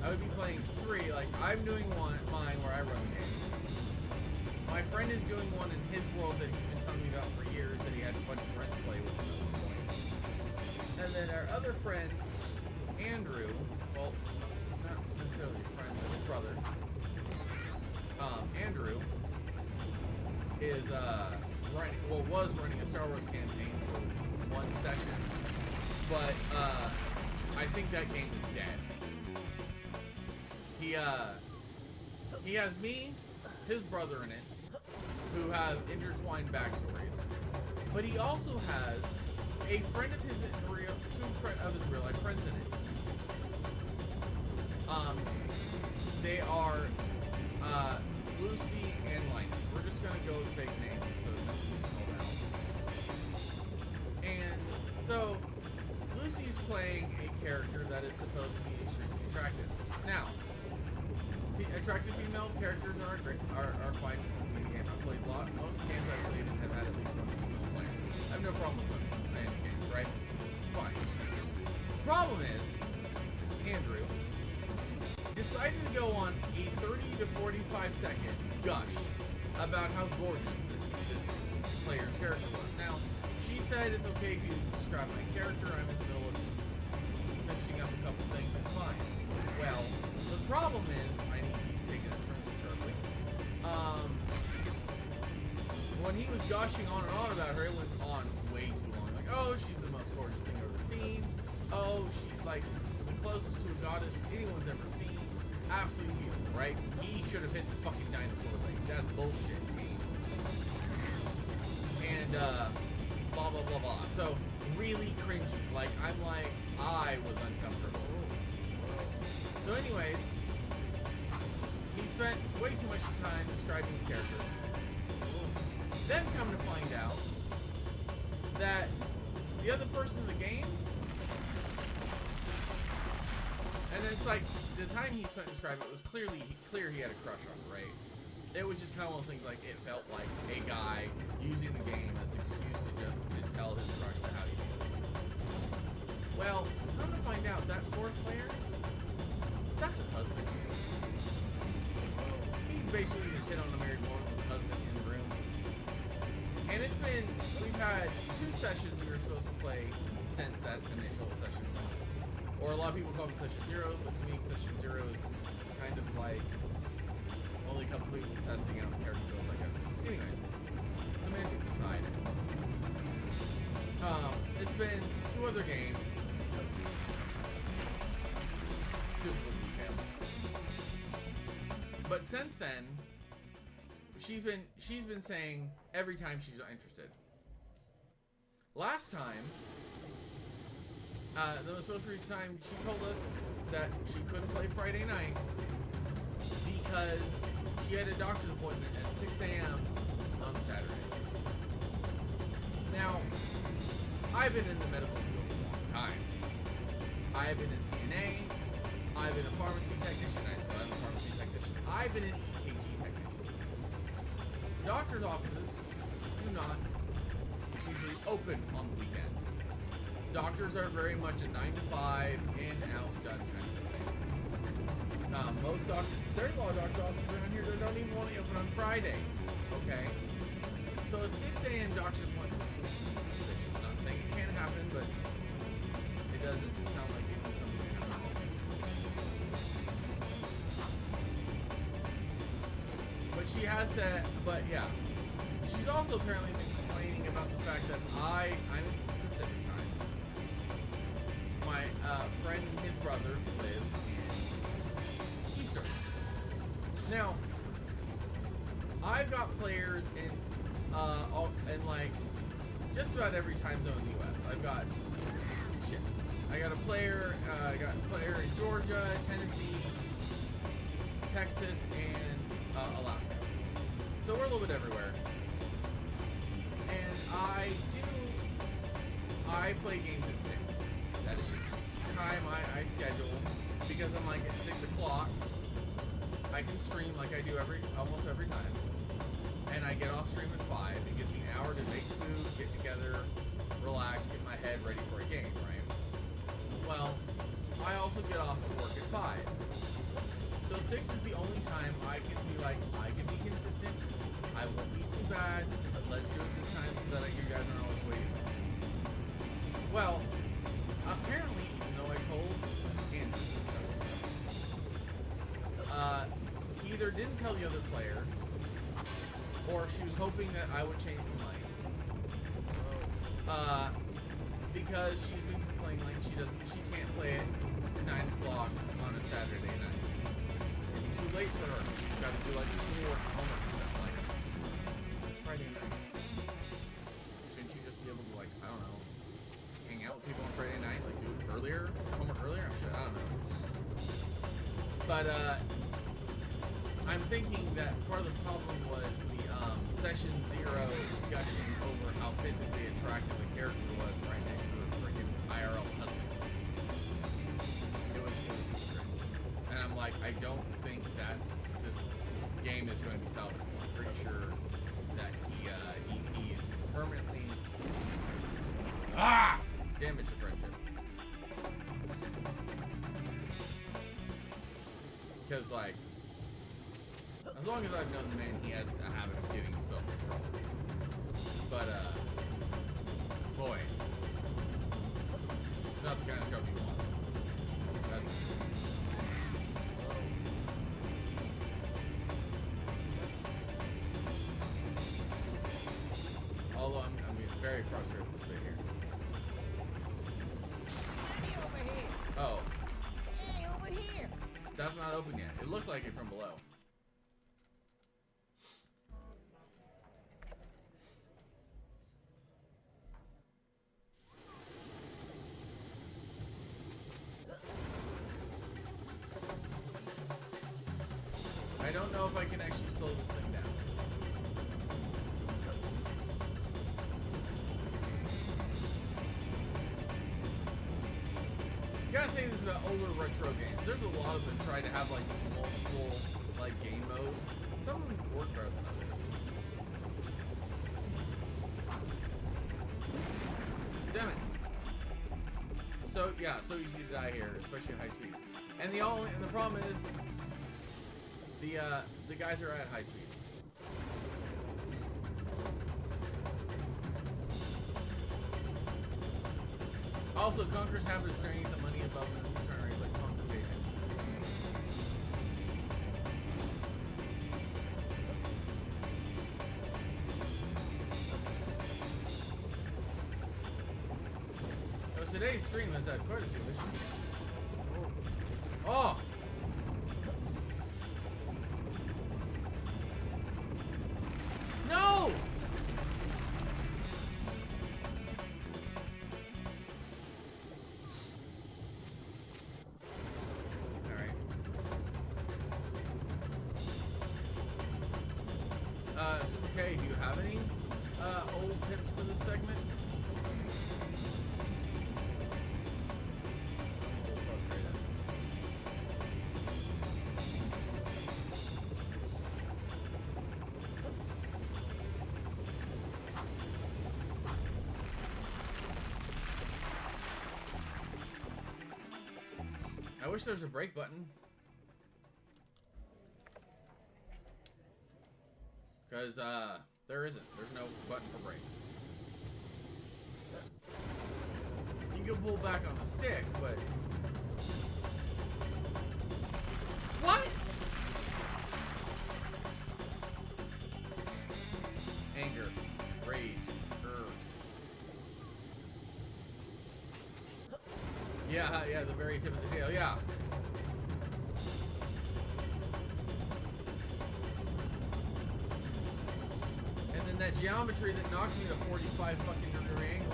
I would be playing 3. Like I'm doing mine where I run the game. My friend is doing one in his world that he's been telling me about for years that he had a bunch of friends play with him at one point. And then our other friend, Andrew, well, not necessarily a friend, but his brother, Andrew, is was running a Star Wars campaign for one session, but I think that game is dead. He has me, his brother in it, who have intertwined backstories, but he also has a friend of his two real life friends in it. They are Lucy and Linus. We're just gonna go with fake names so nothing gets called out. And so Lucy's playing a character that is supposed to be extremely attractive. Now, attractive female characters are fine in the game. I've played most games I've played and have had at least one female player. I have no problem with women playing games, right? Fine. The problem is, Andrew decided to go on a 30 to 45 second gush about how gorgeous this player's character was. Now, she said it's okay if you describe my character. I'm in the middle of finishing up a couple things. It's fine. Well, the problem is, I need to keep taking it turns sharply. When he was gushing on and on about her, it went on way too long. Like, oh, she's the most gorgeous thing I've ever seen. Oh, she's like the closest to a goddess anyone's ever seen. Absolutely beautiful, right? He should have hit the fucking dinosaur thing. That's bullshit. And blah blah blah blah. So really cringy. Like I was uncomfortable. So anyways, he spent way too much time describing his character. Then come to find out that the other person in the game, and it's like, the time he spent describing it was clear he had a crush on her, right? It was just kind of one of those things, like, it felt like a guy using the game as an excuse to tell his crush how he feels. Well, come to find out, that fourth player, that's her husband. He basically just hit on a married woman with a husband in the room. And we've had 2 sessions we were supposed to play since that initial session. Or a lot of people call them session 0, but to me, session 0 is kind of like only a couple people testing out the character builds like that. Anyways, semantics aside, it's been 2 other games. Stupid little detail. But since then, she's been saying every time she's not interested. Last time, the most recent time, she told us that she couldn't play Friday night because she had a doctor's appointment at 6 a.m. on Saturday. Now, I've been in the medical field for a long time. I've been a CNA, I've been a pharmacy technician, I'm a pharmacy technician, I've been an EKG technician. Doctor's offices do not usually open on the weekends. Doctors are very much a 9 to 5, in, out, done kind of thing. Most doctors, there's a lot of doctor's offices around here that don't even want to open on Fridays, okay? So a 6 a.m. doctor's appointment, I'm not saying it can't happen, but it doesn't sound like it was something that happened. But she has said, but yeah, she's also apparently been complaining about the fact that I'm in Pacific time. My friend and his brother live in Eastern. Now, I've got players in like just about every time zone in the U.S. I got a player. I got a player in Georgia, Tennessee, Texas, and Alaska. So we're a little bit everywhere. And I play games at 6. That is just the time I schedule, because I'm like at 6 o'clock, I can stream like I do almost every time. And I get off stream at 5. It gives me an hour to make food, get together, relax, get my head ready for a game, right? Well, I also get off at work at 5. So 6 is the only time I can be like, I can be consistent. I won't be too bad, but let's do it this time so that you guys aren't always waiting. Well, apparently, even though I told Andrew, he either didn't tell the other player, or she was hoping that I would change my mind. Because she's been complaining like she can't play at 9 o'clock on a Saturday night. It's too late for her. She's got to do like schoolwork and homework and stuff like that. It's Friday night. Shouldn't she just be able to, like, I don't know, hang out with people on Friday night, like do it earlier, homework earlier? Shit, I don't know. But I'm thinking that part of the problem was the session 0 gushing over how physically attractive the character was right next to her freaking IRL husband. It was strange. And I'm like, I don't think that this game is going to be salvageable. I'm pretty sure that he is permanently damaged to friendship. Because, like, as long as I've known the man, he had a habit of getting himself in trouble. But, boy, it's not the kind of trouble you want. Although I'm very frustrated with this bit here. Hey, over here. Oh, Hey, over here. that's not open yet. It looks like it from below. I don't know if I can actually slow this thing down. gotta say this about older retro games. There's a lot of them try to have like multiple like game modes. Some of them work better than others. Damn it. So yeah, so easy to die here, especially at high speed. And the problem is the guys are at high speed. Also, Conker's habit of staring at the money above him and trying to raise like complication. So today's stream has had quite a few issues. Oh! No! Super K, do you have any old tips for this segment? I'm a little frustrated. I wish there was a break button. Because, there isn't. There's no button for break. You can pull back on the stick, but... What? Anger. Rage. Yeah, the very tip of the tail, yeah. That geometry that knocks me to 45 fucking degree angle.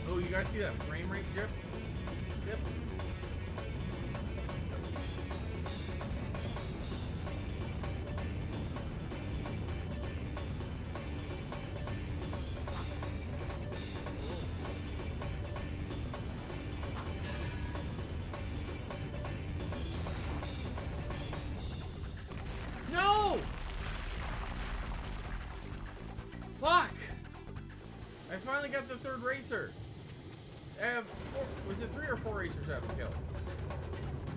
Oh, you guys see that frame rate dip? Yep. No! Fuck! I finally got the third racer. I have four, was it 3 or 4 racers I have to kill?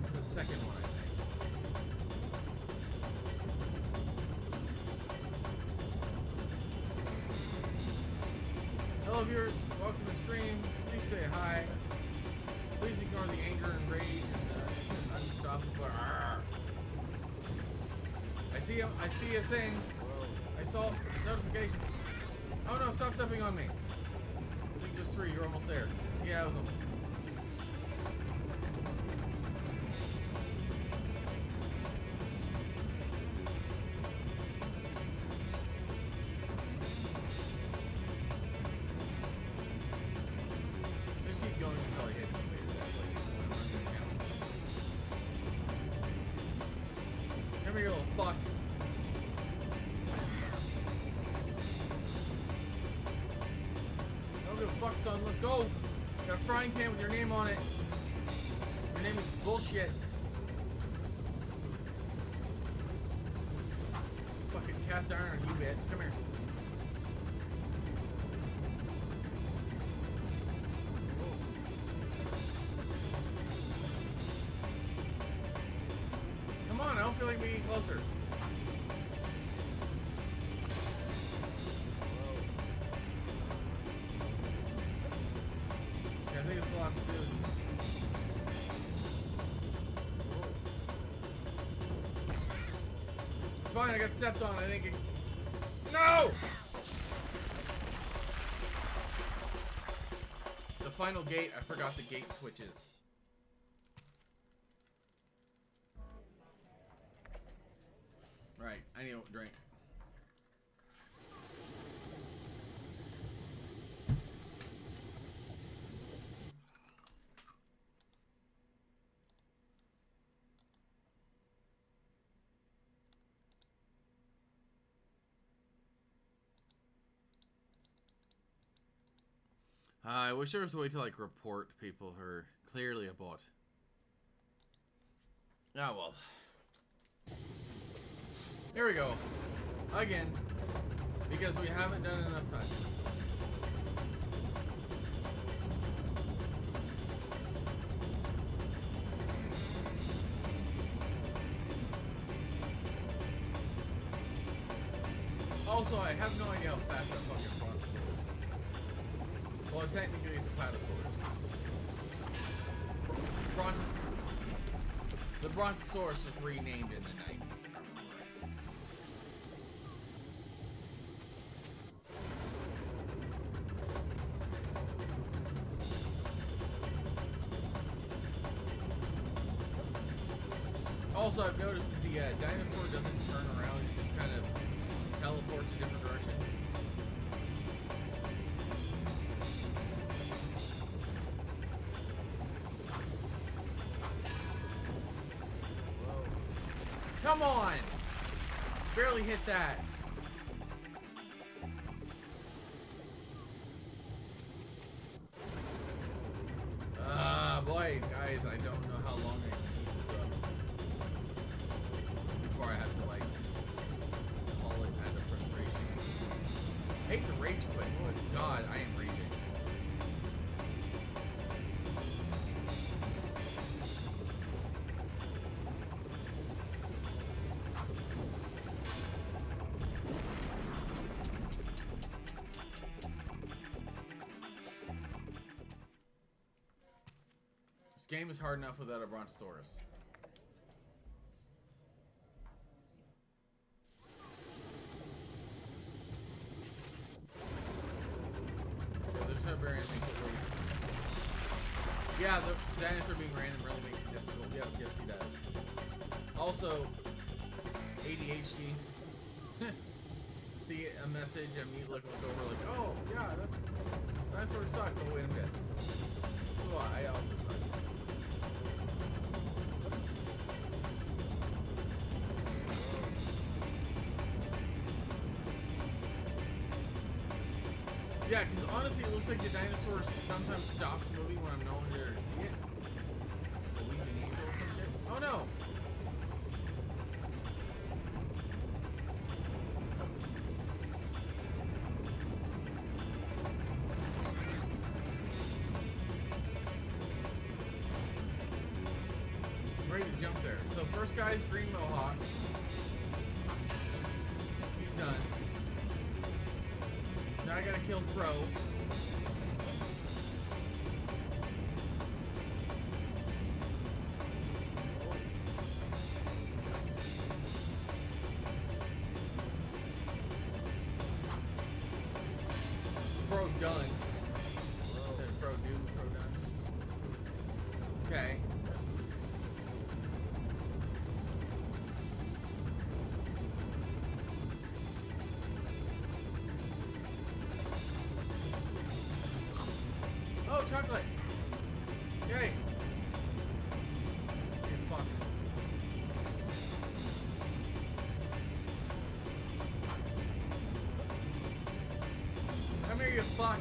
It's the second one, I think. Hello viewers, welcome to the stream. Please say hi. Please ignore the anger and rage and unstoppable. Arrgh. I see a thing. I saw notification. Oh no, stop stepping on me. I think just 3, you're almost there. Yeah, I was almost. Just keep going until I hit somebody. Come here, you little fuck. Don't give a fuck, son. Let's go. Got a frying pan with your name on it. Your name is bullshit. Fucking cast iron on you, bitch. Come here. Come on, I don't feel like being closer. I think it's the last dude. It's fine, I got stepped on. I think it... No! The final gate, I forgot the gate switches. Right, I need a drink. I wish there was a way to like report people who are clearly a bot. Ah, well. Here we go. Again. Because we haven't done enough time. Also, I have no idea how fast that fucking brontosaurus is. Well, technically it's a platosaurus. The brontosaurus was renamed in the 90s. Also, I've noticed that the dinosaur doesn't turn around, it just kind of teleports a different direction. Whoa. Come on! Barely hit that. Boy, guys, I don't know how long I can keep this up before I have to, like, call it out of frustration. I hate the rage quit. Oh, God, I am raging. This game is hard enough without a brontosaurus. Yeah, the dinosaur being random really makes it difficult. Yes, yes, he does. Also, ADHD. See a message and me look over like, oh, yeah, that dinosaur sucks. Oh, wait, I'm dead. So I also suck. Yeah, because honestly, it looks like the dinosaur sometimes stops moving when I'm no longer there to see it. A weeping angel or some shit. Oh no! I'm ready to jump there. So first guy's green mohawk. He's done. Now I gotta kill Fro. Fro done. Fro do, Fro done. Okay. Oh, chocolate! Yay! You fuck. Come here, you fuck!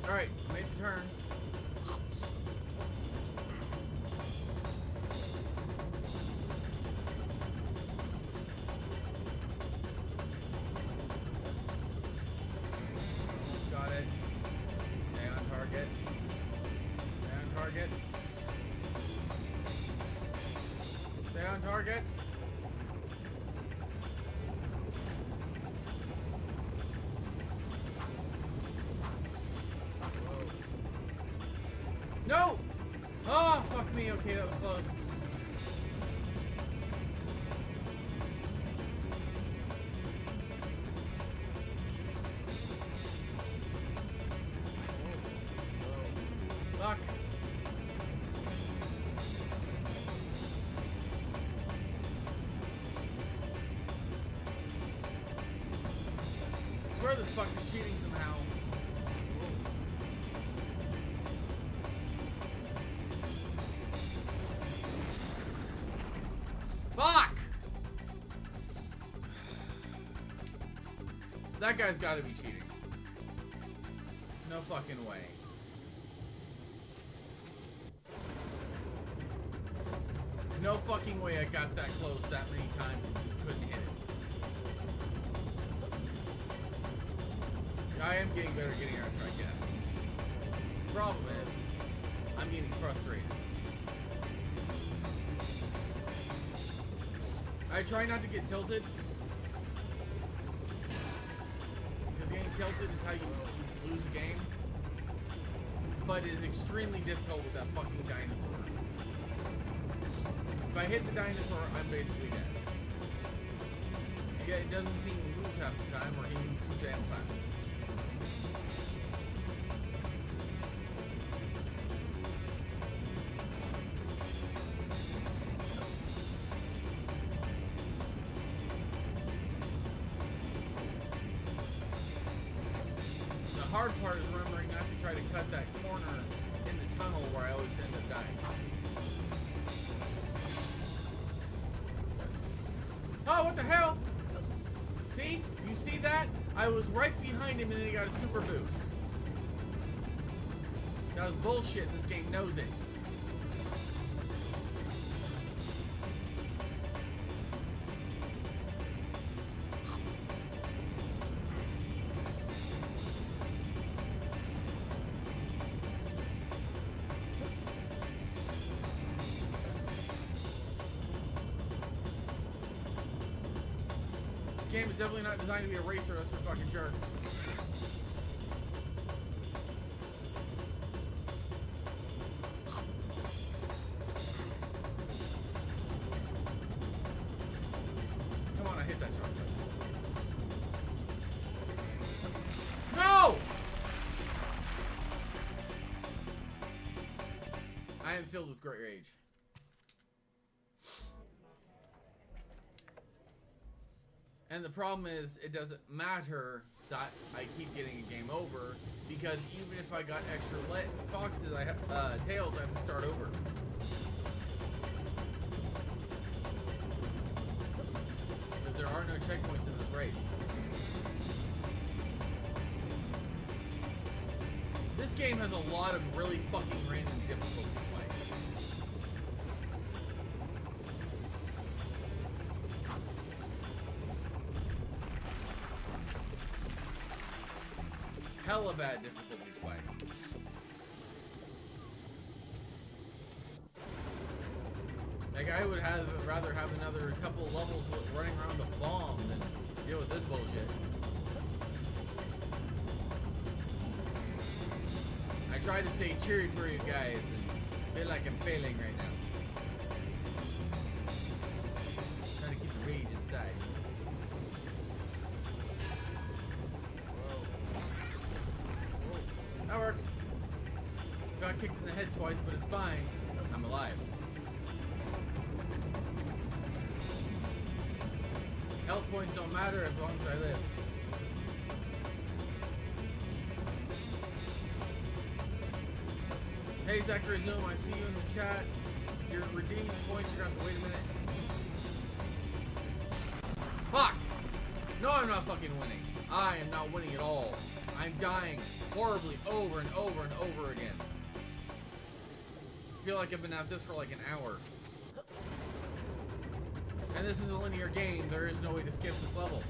Alright, make the turn. Got it. Stay on target. Stay on target. Stay on target. No! Oh, fuck me. Okay, that was close. swear this fucking cheating somehow. Fuck! That guy's gotta be cheating. No fucking way. No fucking way I got that close that many times and just couldn't hit it. I am getting better at getting out, I guess. Problem is, I'm getting frustrated. I try not to get tilted. Because getting tilted is how you lose a game. But it is extremely difficult with that fucking dinosaur. If I hit the dinosaur, I'm basically dead. Yeah, it doesn't seem to move half the time, or he moves too damn fast. The hard part is remembering not to try to cut that corner in the tunnel where I always end up dying. Oh, what the hell? See? You see that? I was right behind him and then he got a super boost. That was bullshit. This game knows it. This game is definitely not designed to be a racer, that's for fucking sure. Come on, I hit that shotgun. No! I am filled with great rage. And the problem is, it doesn't matter that I keep getting a game over, because even if I got extra foxes, tails, I have to start over. Because there are no checkpoints in this race. This game has a lot of really fucking random difficulty spikes. Hella bad difficulty spikes. Like, I would rather have another couple of levels running around the bomb than deal with this bullshit. I try to stay cheery for you guys and feel like I'm failing right now. Trying to keep the rage inside. That works. Got kicked in the head twice, but it's fine. I'm alive. Health points don't matter as long as I live. Hey, Zachary Zoom, I see you in the chat. You're redeeming points, you're gonna have to wait a minute. Fuck! No, I'm not fucking winning. I am not winning at all. I'm dying horribly over and over and over again. I feel like I've been at this for like an hour. And this is a linear game. There is no way to skip this level.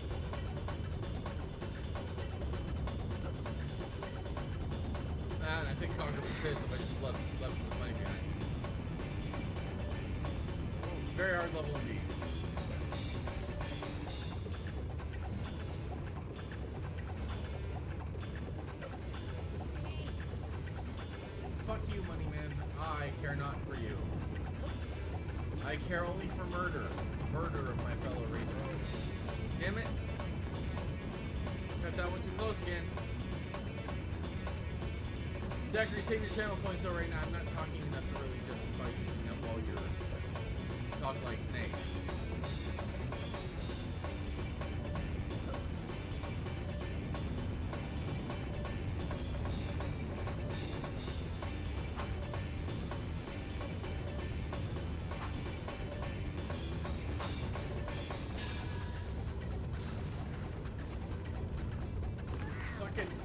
And I think Conker was pissed if I just left the money behind. Very hard level indeed. Fuck you, money man. I care not for you. I care only for murder. Murder of my fellow racer. Damn it. Got that one too close again. Zachary, save your channel points though right now. I'm not talking enough to really justify using up all your talk like snakes.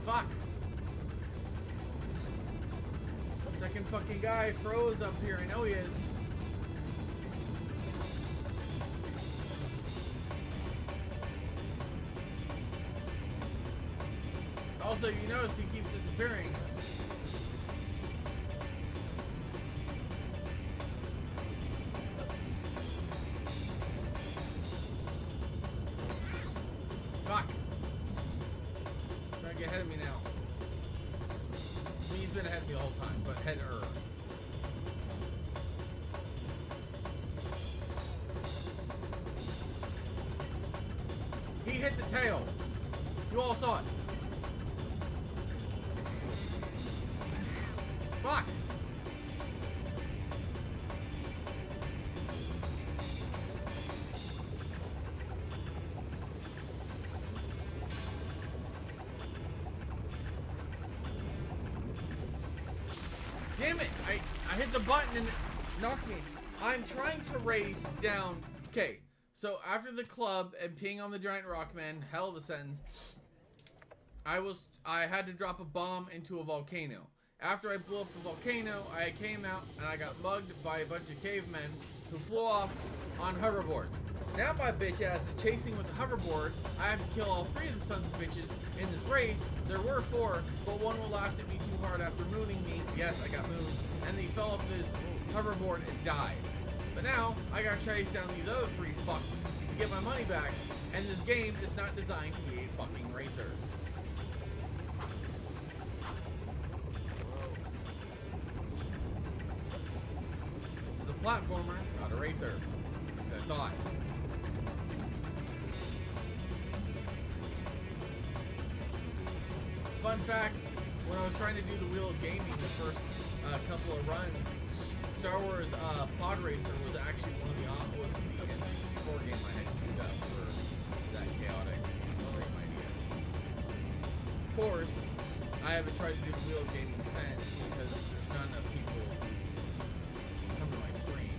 Fuck. Second fucking guy froze up here. I know he is. Also, you notice he keeps disappearing. Fuck. Trying to get ahead of me now. I mean, he's been ahead of me the whole time, but header. He hit the tail. You all saw it. Fuck. Damn it! I hit the button and it knocked me. I'm trying to race down. Okay, so after the club and peeing on the giant rock man, hell of a sentence. I had to drop a bomb into a volcano. After I blew up the volcano, I came out and I got mugged by a bunch of cavemen who flew off on hoverboards. Now my bitch ass is chasing with the hoverboard. I have to kill all 3 of the sons of bitches in this race. There were 4, but one will laughed at me too hard after mooning me. Yes, I got mooned. And he fell off his hoverboard and died. But now, I gotta chase down these other 3 fucks to get my money back. And this game is not designed to be a fucking racer. This is a platformer, not a racer. As I thought. Fun fact, when I was trying to do the Wheel of Gaming the first couple of runs, Star Wars Pod Racer was actually one of the N64 game I had queued up for that chaotic stream idea. Of course, I haven't tried to do the Wheel of Gaming since because there's not enough people come to my stream.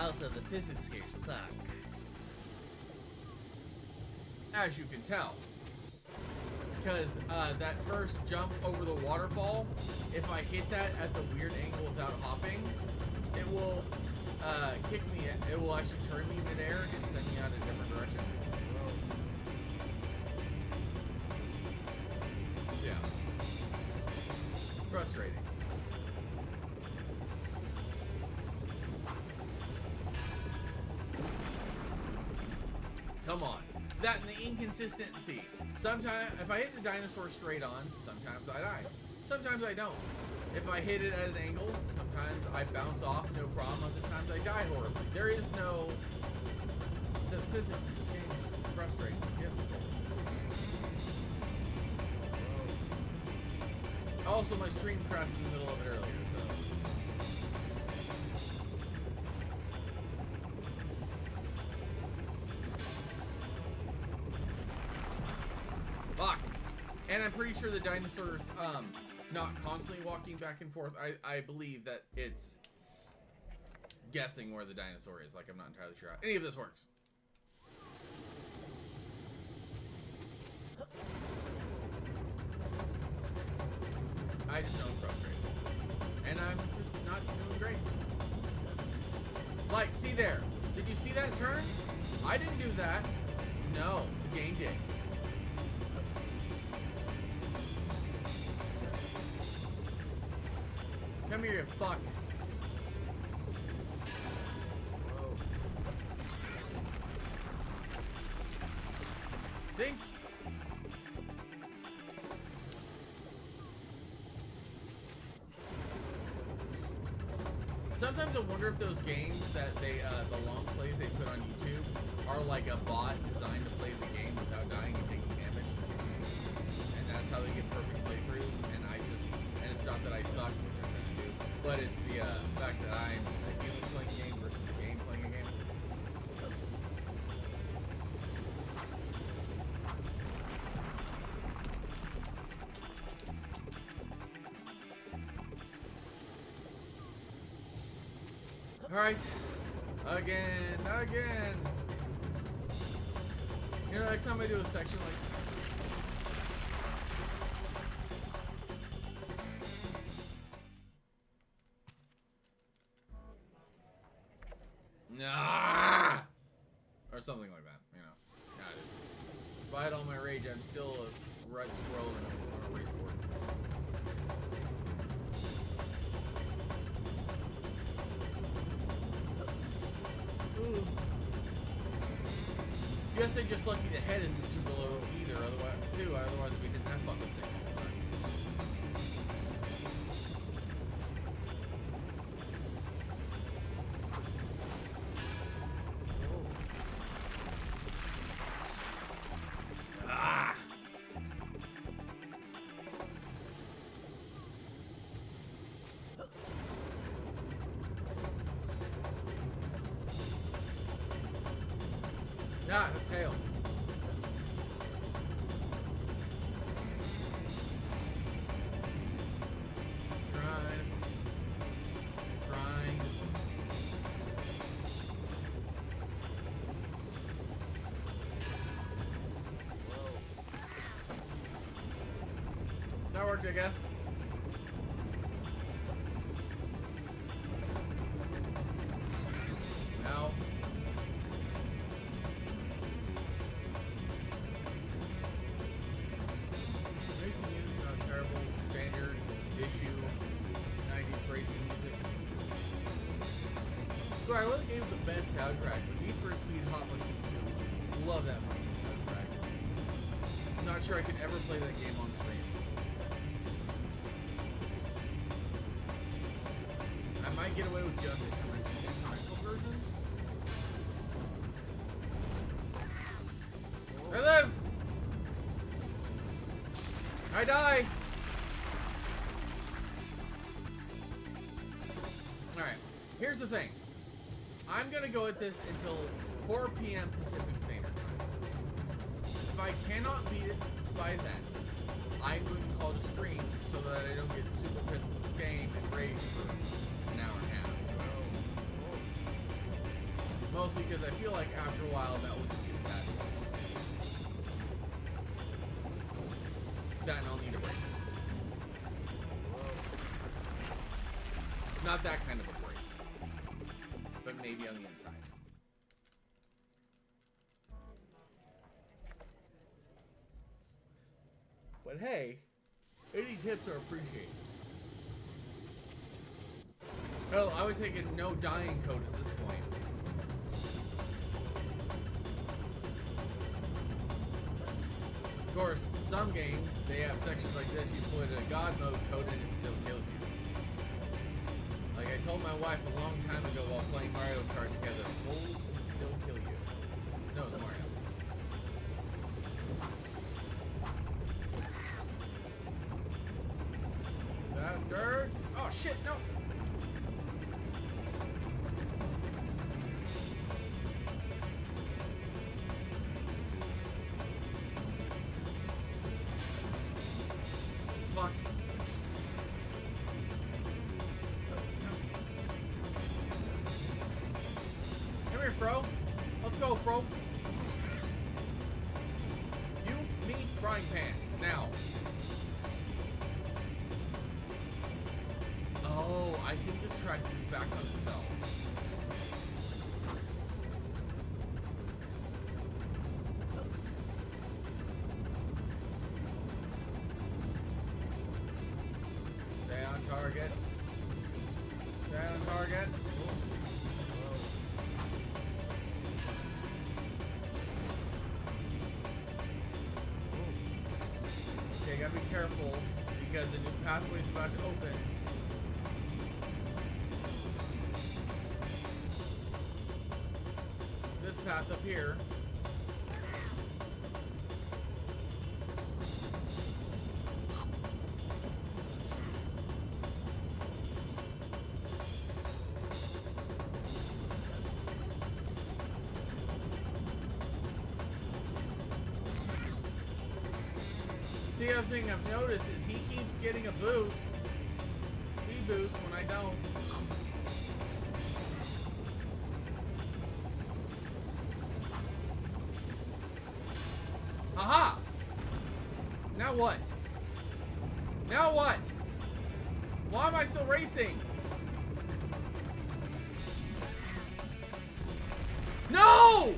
Also, the physics here suck. As you can tell. Because that first jump over the waterfall, if I hit that at the weird angle without hopping, it will kick me, it will actually turn me midair and send me out in a different direction. Yeah. Frustrating. Come on. That and the inconsistency. Sometimes, if I hit the dinosaur straight on, sometimes I die. Sometimes I don't. If I hit it at an angle, sometimes I bounce off, no problem. Other times I die horribly. There is no... The physics of this game is frustrating, difficult. Also, my stream crashed in the middle of it earlier, so... Fuck! And I'm pretty sure the dinosaur's not constantly walking back and forth. I believe that it's guessing where the dinosaur is. Like, I'm not entirely sure how any of this works. I just know I'm frustrated. And I'm just not doing great. Like, see there. Did you see that turn? I didn't do that. No, the game did. Come here, you fuck. Whoa. See? Sometimes I wonder if those games that they, the long plays they put on YouTube are like a bot designed to play the game without dying and taking damage. And that's how they get perfect playthroughs. And it's not that I suck. But it's the fact that I'm a human playing a game versus a game playing a game. Alright. Again. You know, next time I do a section like... Nah! Or something like that, you know. God, despite all my rage, I'm still a red squirrel on a race board. Ooh. Guess they're just lucky the head isn't super low either, otherwise we'd be hitting that fucking thing. Ah! Ah, the tail. Trying. That worked, I guess. Now. Racing music is not terrible. Standard issue. 90s racing music. Sorry, I wasn't gave the best soundtrack, but Need for Speed Hot Pursuit 2. Love that fucking soundtrack. I'm not sure I could ever play that game on screen. I might get away with just a commercial version. I live! I die! Alright, here's the thing. I'm gonna go at this until 4 p.m. Pacific Standard Time. If I cannot beat it by then, I'm going to call it a stream so that I don't get super pissed with this game and rage for an hour and a half, 2 hours. Mostly because I feel like after a while that will just get sad. Then I'll need a break. Not that kind of a break, but maybe on the inside. But hey, any tips are appreciated. Hell, I was taking no dying code at this point. Of course, some games, they have sections like this, you put a God mode code in and it still kills you. Like I told my wife a long time ago while playing Mario Kart together, hold and still kill you. No, it's Mario. Bastard! Oh shit, no! Fuck. Come here, Fro. Let's go, Fro. You, me, frying pan. Now. Oh, I think this track is back on itself. Stay on target. Stay on target. Okay, gotta be careful because the new pathway is about to open. This path up here. The other thing I've noticed is he keeps getting a boost, speed boost, when I don't. Now what? Now what? Why am I still racing? No!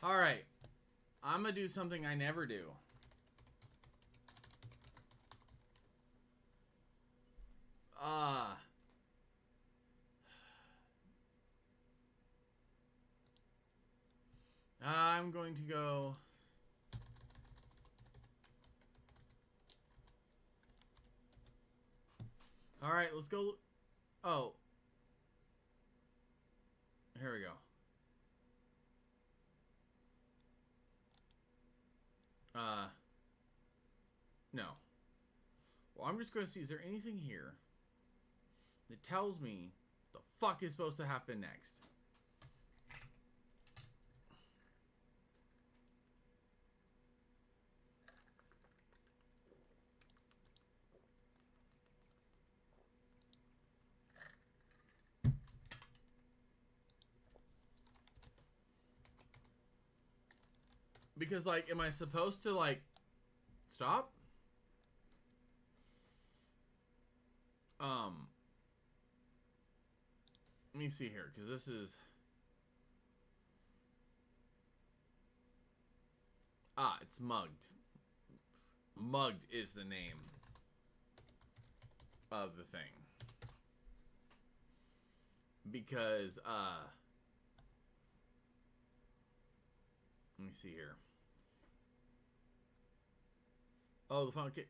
All right. I'm gonna do something I never do. I'm going to go. All right, let's go. Oh. Here we go. No. Well, I'm just going to see, is there anything here that tells me the fuck is supposed to happen next? Because, like, am I supposed to, like, stop? Let me see here, because this is... it's mugged. Mugged is the name of the thing. Because, let me see here. Oh, the final kick.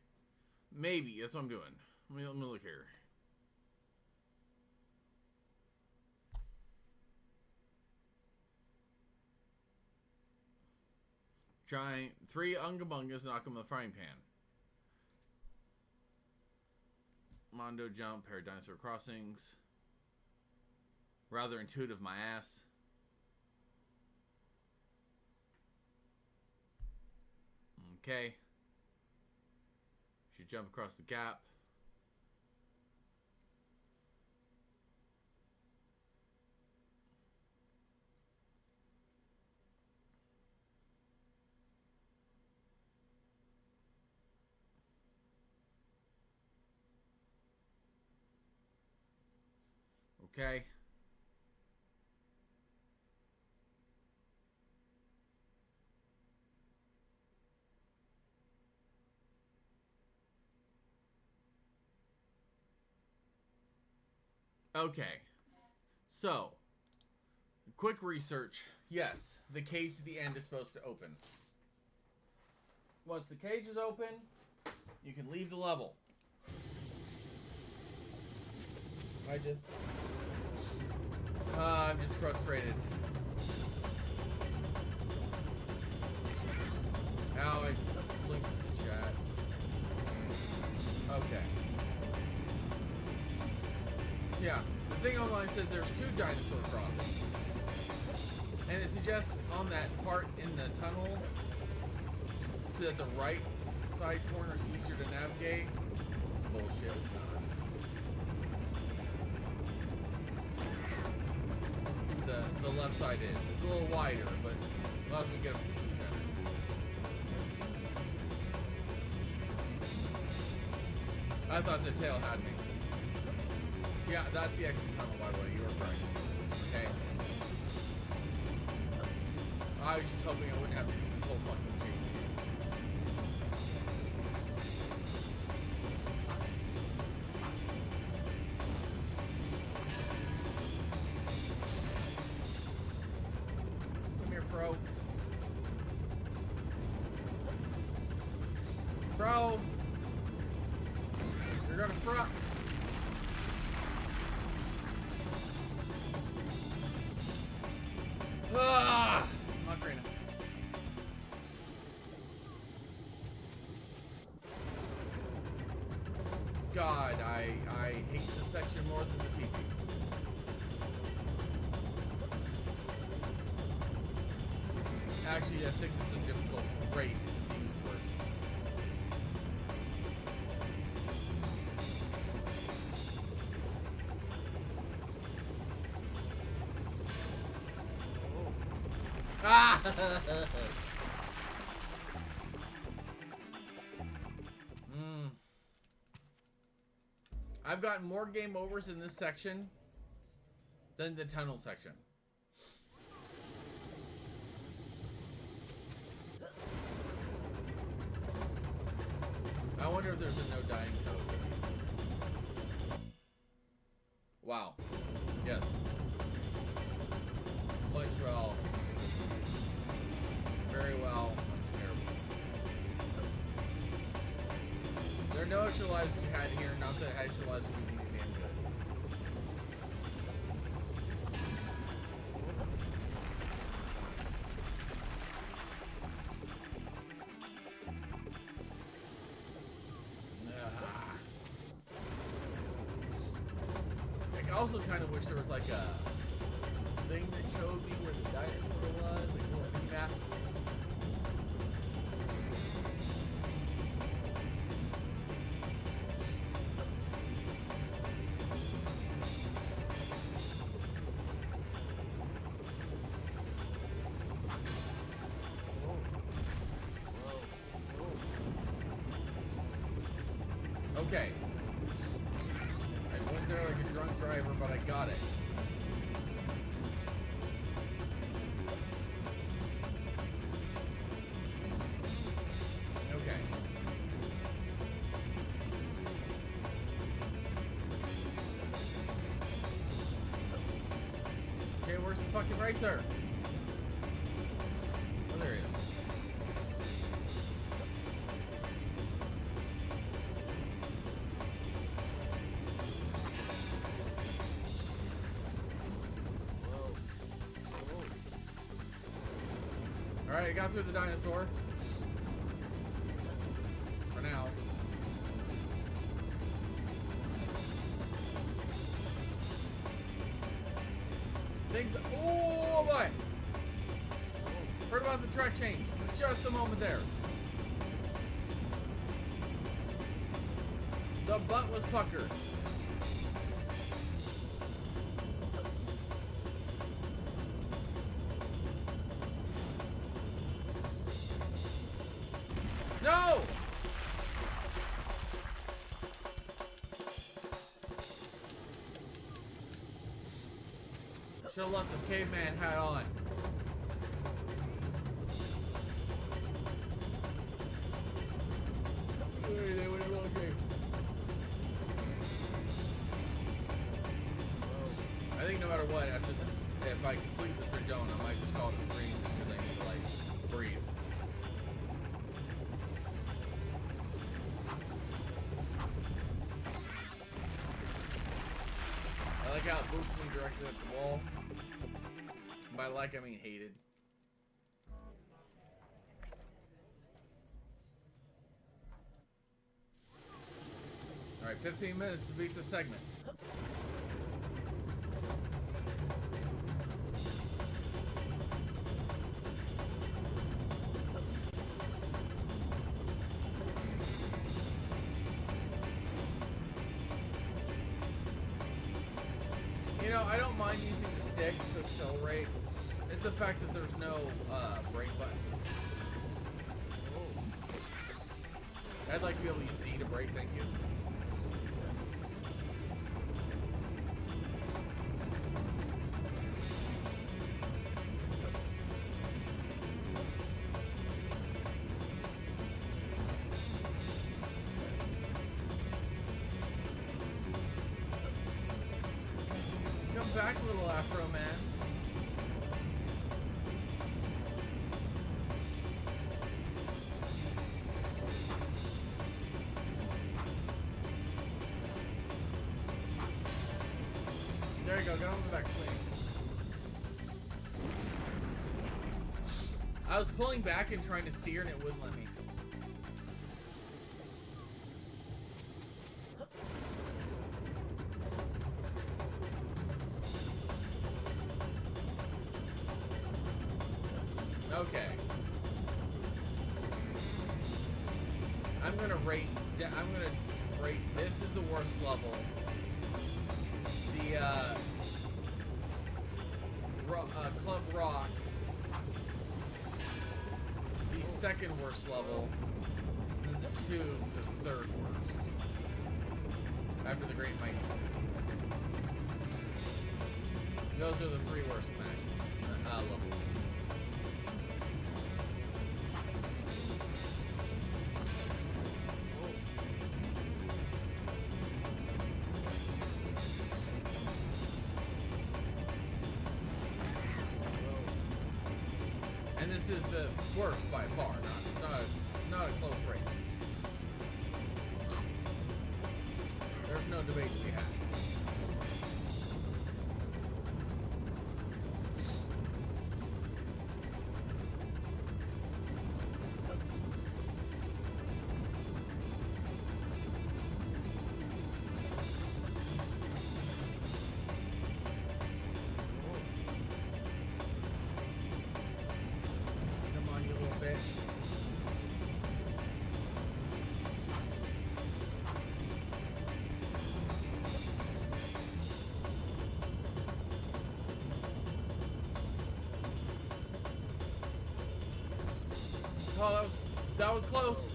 Maybe. That's what I'm doing. Let me look here. Trying 3 Ungabungas, knock him with a frying pan. Mondo jump, pair of dinosaur crossings. Rather intuitive, my ass. Okay. Should jump across the gap. Okay. Okay. So, quick research. Yes, the cage at the end is supposed to open. Once the cage is open, you can leave the level. I'm just frustrated. Ow, I blinked the chat. Okay. Yeah, the thing online says there's 2 dinosaur crossings. And it suggests on that part in the tunnel so that the right side corner is easier to navigate. Bullshit, it's not. The left side is. It's a little wider, but allows me to get up to speed better. I thought the tail had me. Yeah, that's the exit tunnel, by the way. You were right. Okay. I was just hoping I wouldn't have to do this whole fucking chase. Come here, Fro. Fro! You're gonna front. Ah! Macarena. God, I hate this section more than the PP. Actually, I think it's a difficult race to see who's worse. I've gotten more game overs in this section than the tunnel section. I wonder if there's a no dying code. Wow. Yes. Much well. Very well. Much terrible. There are no extra lives we had here. Not that extra lives would be damn good. I also kind of wish there was like a thing that showed me where the dinosaur was, like a little map. Okay. I went there like a drunk driver, but I got it. Okay. Okay, where's the fucking racer? Oh, there he is. Alright, I got through the dinosaur. For now. Things. Oh boy! Heard about the track change. Just a moment there. The butt was puckered. No! Should have left the caveman hat on. I think no matter what, after this, if I complete this or don't, I might just call it a stream because I need to like breathe. I like how it booped me directly at the wall. By like, I mean hated. Alright, 15 minutes to beat the segment. You know, I don't mind using the stick to accelerate. It's the fact that there's no brake button. I'd like to be able to use Z to brake, thank you. Come back, little Afro man. There you go, get on the back swing. I was pulling back and trying to steer and it wouldn't let me. Okay. I'm gonna rate this is the worst level. The Club Rock second worst level, and then the tube, the third worst. After the Great Mighty. Those are the three worst levels. And this is the worst by far. Not a close race. There's no debate to be had. Come on, you little bitch. Oh, that was close.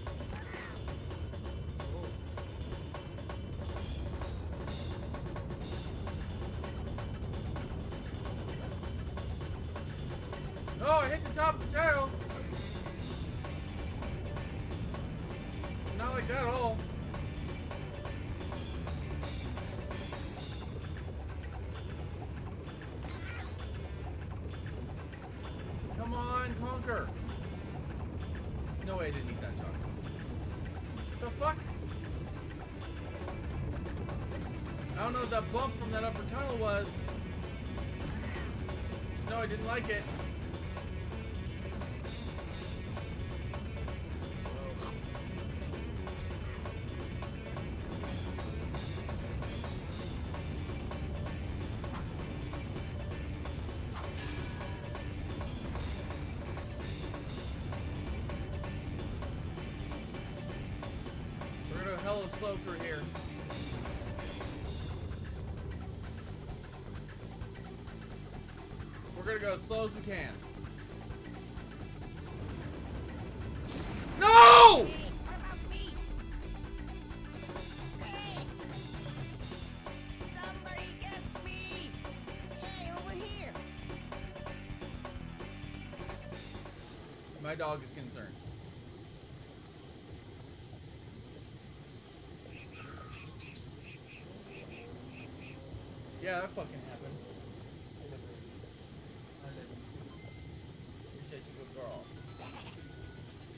Oh, I hit the top of the tail. Not like that at all. Come on, Conker. No way I didn't eat that chocolate. The fuck? I don't know what that bump from that upper tunnel was. Just know I didn't like it. We're gonna go hella slow through here. We're gonna go as slow as we can. No! Hey, what about me? Hey! Somebody get me! Hey, over here! My dog is concerned. Yeah, that fucking happened. You're such a good girl.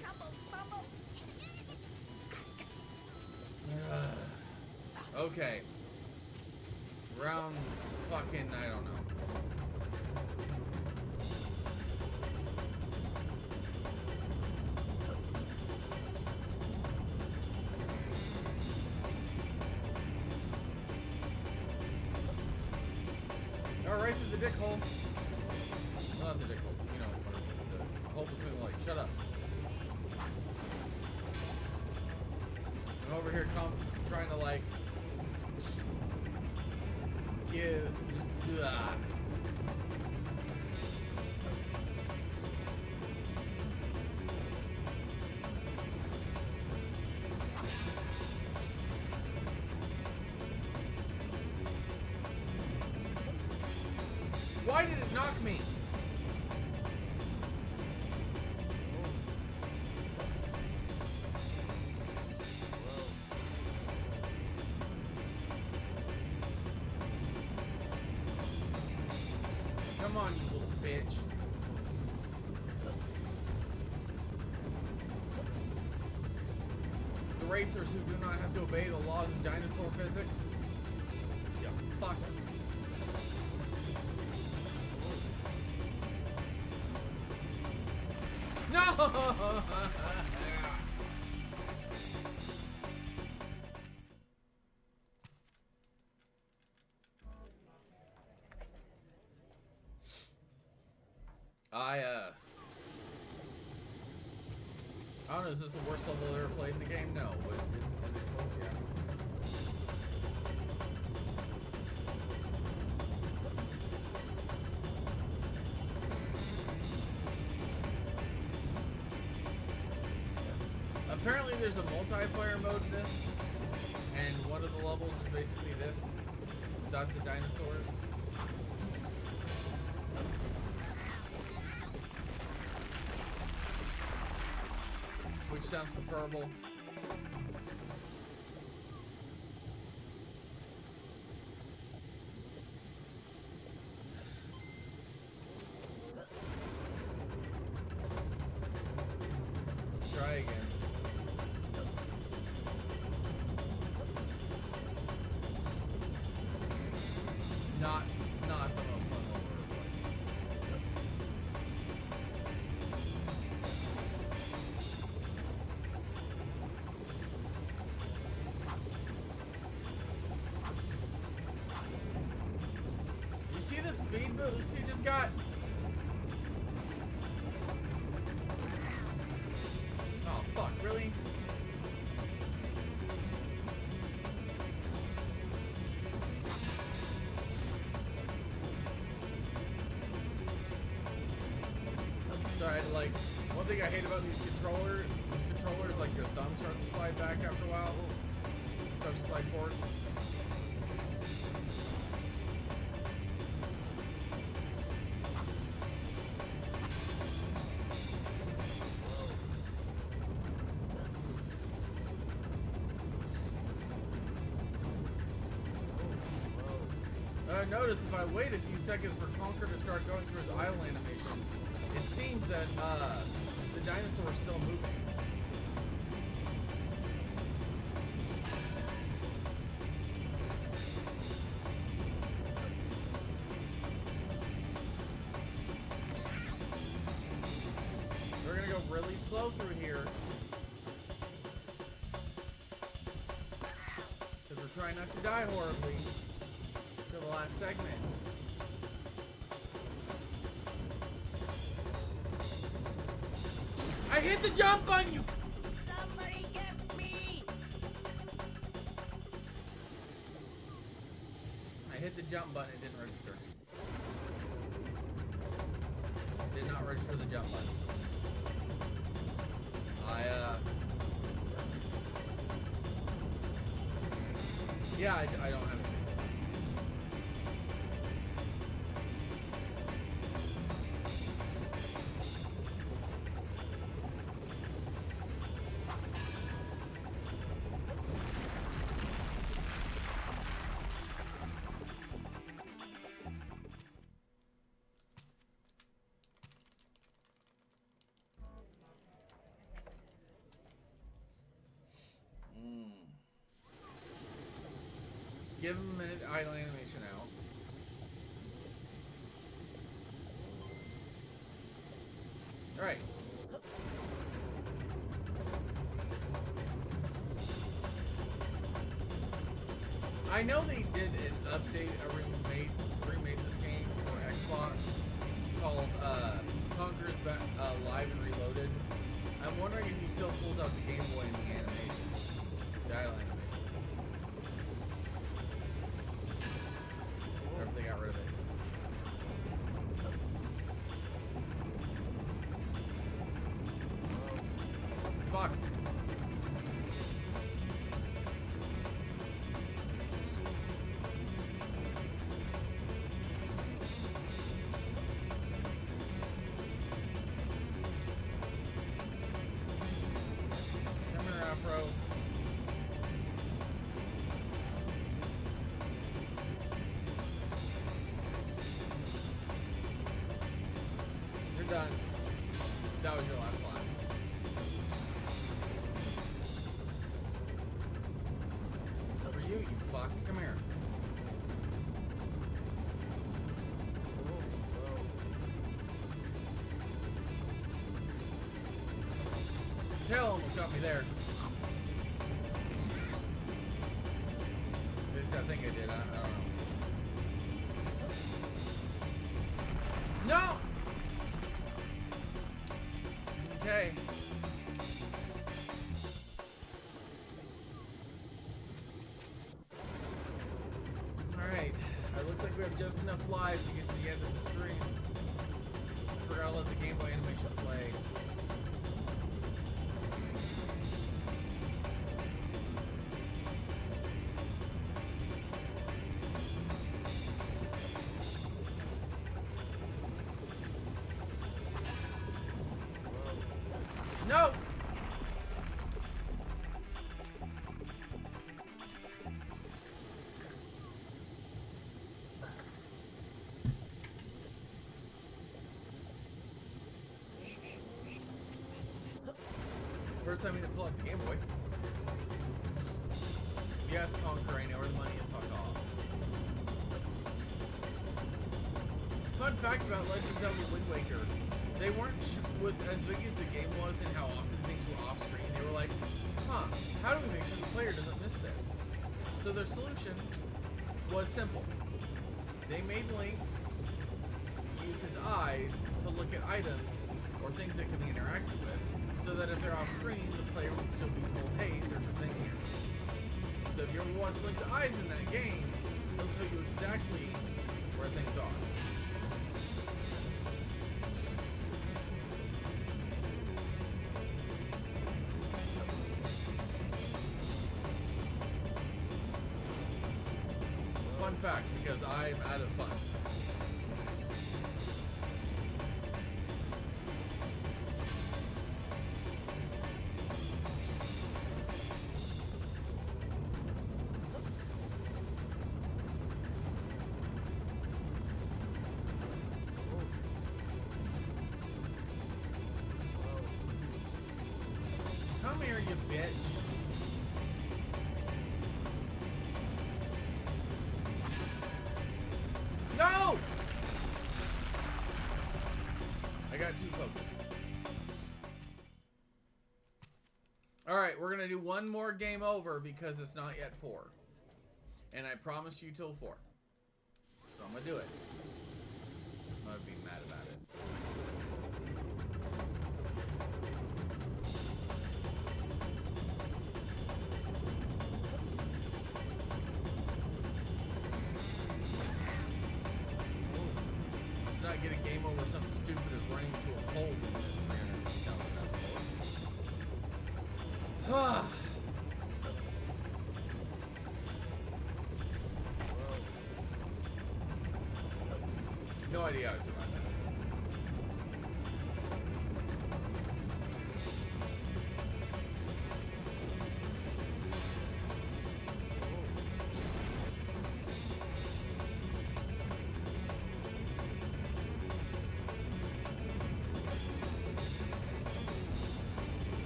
Fumble, fumble! Okay. Round fucking, I don't know. Right through the dick hole. Not the dick hole, you know, the hole between the legs. Shut up. I'm over here trying to like give just Why did it knock me? Come on, you little bitch. The racers who do not have to obey the laws of dinosaur physics. You fucks. No! I don't know, is this the worst level I've ever played in the game? No, but is it close? Yeah. Apparently there's a multiplayer mode in this, and one of the levels is basically this, without the dinosaurs. Which sounds preferable. Try again. Not the most fun level ever played. You see the speed boost he just got? Oh fuck, really? Sorry, like, one thing I hate about these controllers, like your thumb starts to slide back after a while. Starts to slide forward. Notice if I wait a few seconds for Conker to start going through his idle animation, it seems that the dinosaur is still moving. We're gonna go really slow through here. Because we're trying not to die horribly. To the last segment. I hit the jump button, you. Somebody get me! I hit the jump button, it didn't register. Did not register the jump button. Yeah, I don't have it. Give him a minute idle animation out. Alright. I know they did an update, remade this game for Xbox called Conker's Live and Reloaded. I'm wondering if he still pulls out the Game Boy in the animation. The idle animation. Or if they got rid of it. Fuck. Come here, Afro. You're done. That was your last line. For you, you fuck. Come here. Tail almost got me there. At least I think I did. I don't know. No! Okay. Alright. It looks like we have just enough lives to get to the end of the stream. I forgot to let the Game Boy animation play. No! First time you to pull out the Game Boy. Yes, Conker, I know where the money is. Fuck off. Fun fact about Legend of Zelda Wind Waker. They weren't with as big as the game was and how often things were off screen. They were like, huh, how do we make sure the player doesn't miss this? So their solution was simple. They made Link use his eyes to look at items or things that can be interacted with, so that if they're off screen, the player would still be told, hey, there's a thing here. So if you ever watch Link's eyes in that game, it'll tell you exactly where things are. Fun fact, because I'm out of fun. Come here, you bitch. No! I got too focused. Alright, we're gonna do one more game over because it's not yet 4. And I promise you till 4. So I'm gonna do it. I'm gonna be mad about it. Let's not get a game over something stupid as running into a pole with this 300,000 dollars. No idea how to survive that.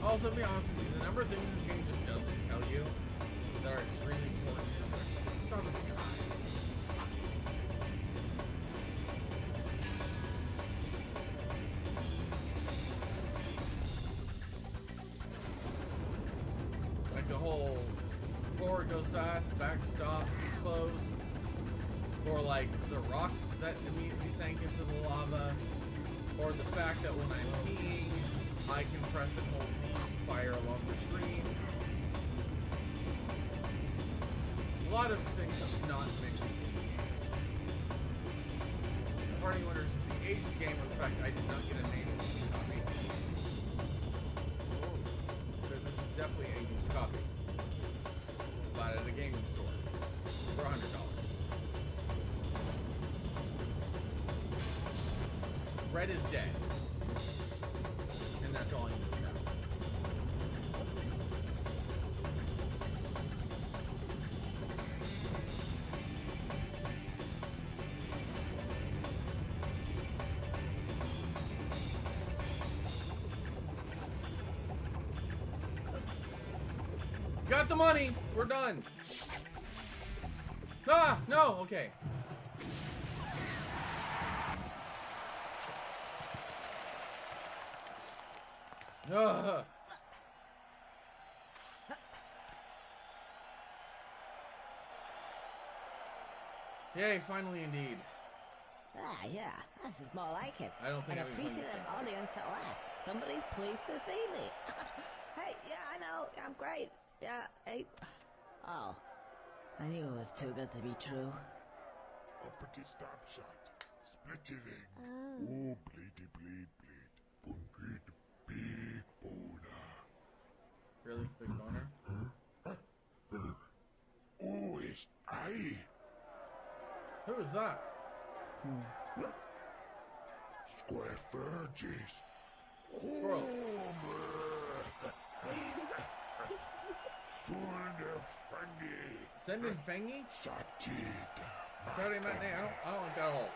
Also, to be honest with you, the number of things this game just doesn't tell you that are extremely important. Stop with your eye. Like the whole forward goes fast, back stop, close, or like the rocks that immediately sank into the lava, or the fact that when I'm peeing, I can press and hold Z to fire along the screen. A lot of things not mentioned. Party Wonders is the age of the game, in fact, I did not get a native copy. Because this is definitely a used copy. Bought it at a gaming store for $100. Red is dead. And that's all I need to know. Got the money! We're done! Ah! No! Okay. Ugh. Yay, finally indeed. Ah, yeah, this is more like it. I don't think An I've been playing this appreciative game. audience at last. Somebody's pleased to see me. Hey, yeah, I know, I'm great. Yeah, hey. Oh, I knew it was too good to be true. Uppity stab shot. Splittering. Oh. Oh, bleedy bleed bleed. Boom bleed big boner. Really? Big boner? Oh, it's I. Who is that? Square Fergus. Squirrel. Oh, man. Send in Fangy? Saturday. Saturday matinee? I don't like that at all.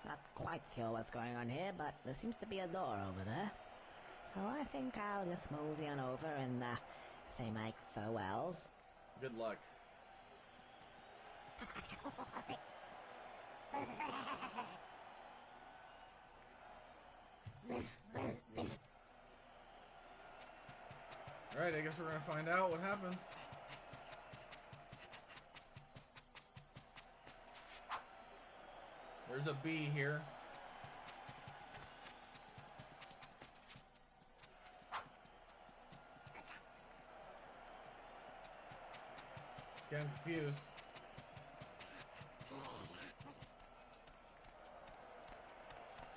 Not quite sure what's going on here, but there seems to be a door over there. So I think I'll just mosey on over and say my farewells. Good luck. Alright, I guess we're gonna find out what happens. There's a bee here. Okay, I'm confused.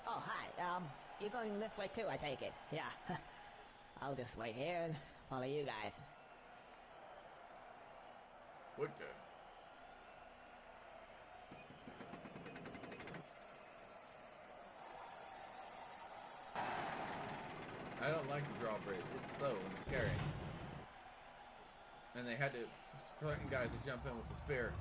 Oh, hi. You're going this way too, I take it. Yeah. I'll just wait here and follow you guys. What the? I don't like the drawbridge. It's slow and scary. And they had to threaten guys to jump in with the spear.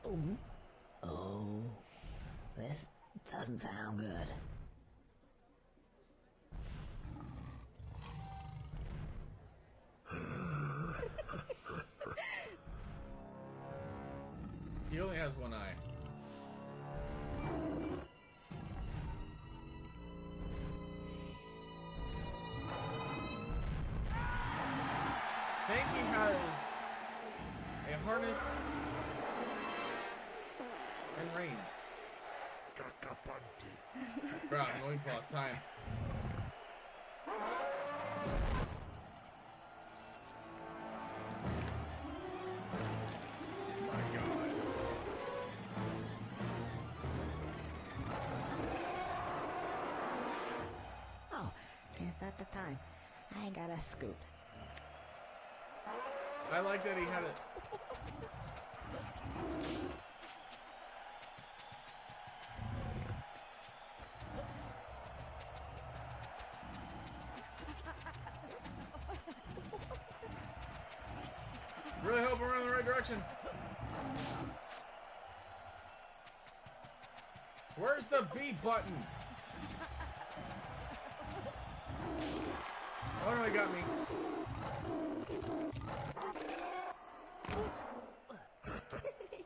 Ooh. Oh, this doesn't sound good. He only has one eye. Fanky has a harness and reins. Cacapante. Bro, loincloth time. My God. Oh, is that the time? I gotta scoot. I like that he had it. Really hope we're in the right direction. Where's the B button? Oh no, he got me.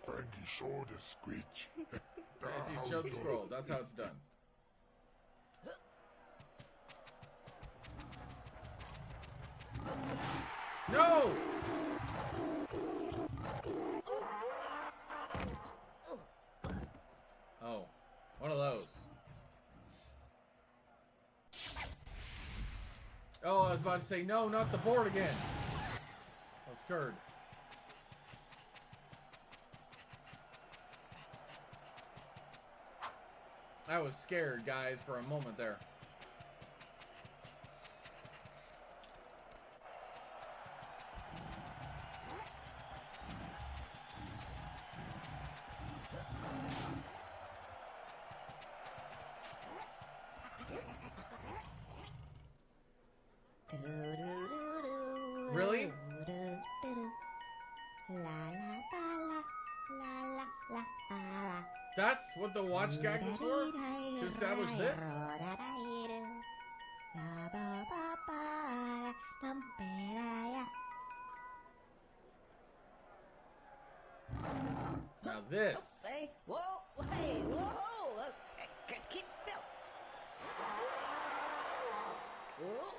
Frankie showed a screech. He showed the scroll. That's how it's done. No! Oh, one of those. Oh, I was about to say, no, not the board again. I was scared. I was scared, guys, for a moment there. Really? That's what the watch gag was for? To establish this? Now this. Hey, whoa, hey, whoa, keep still. Whoa.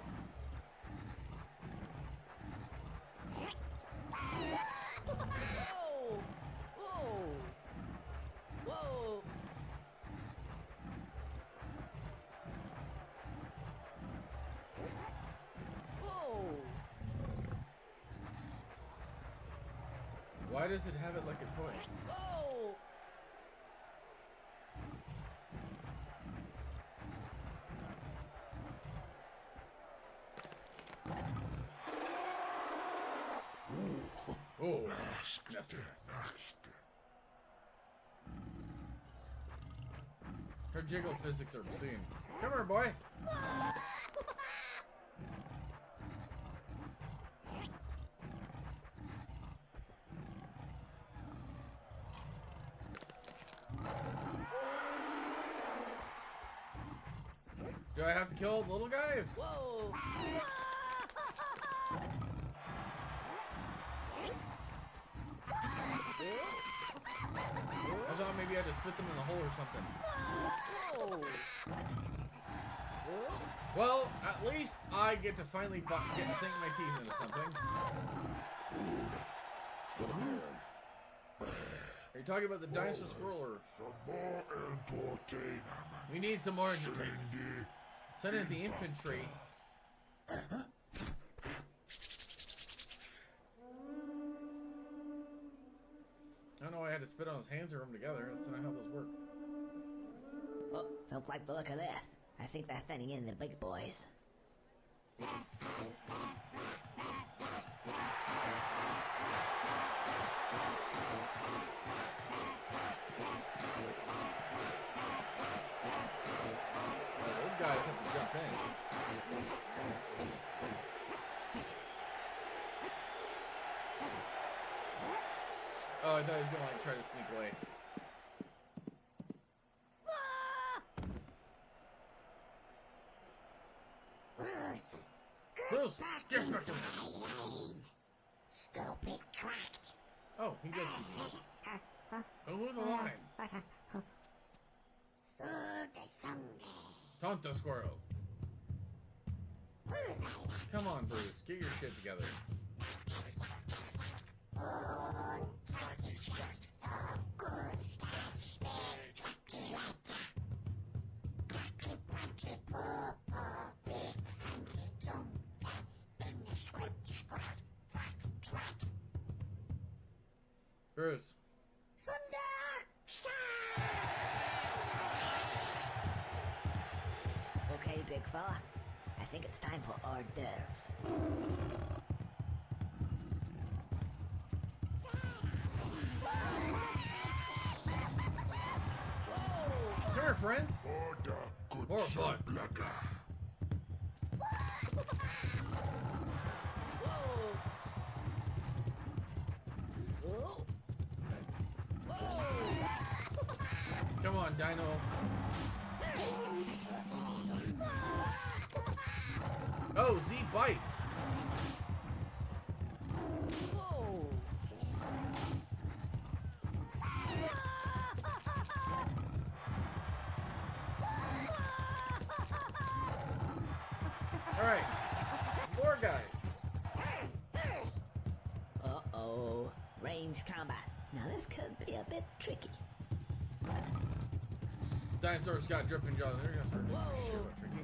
Whoa! Whoa! Whoa! Whoa! Why does it have it like a toy? Whoa! Oh, Nasty, nasty, nasty. nasty. Her jiggle physics are obscene. Come here, boy. Do I have to kill the little guys? Whoa! I thought maybe I had to spit them in the hole or something. Well, at least I get to finally get to sink my teeth into something. Are you talking about the dinosaur squirrel or? Some more entertainment. We need some more entertainment. Send in the infantry. I don't know why I had to spit on his hands or rub them together. That's not how those work. Oh, don't like the look of this. I think they're sending in the big boys. Those guys have to jump in. Oh, I thought he was gonna like try to sneak away. Bruce, get back in there. Stupid twat. Oh, he does speak English. Over the line. Taunt the squirrel. Come on, Bruce. Get your shit together. Bruce. Okay, big fella. I think it's time for hors d'oeuvres. Come here, friends. Or Or butt nuggets. Come on, Dino. Oh, Z bites. All right, more guys. Uh-oh. Range combat. Now this could be a bit tricky. Dinosaurs got dripping jaws. They're gonna start doing shit about tricky.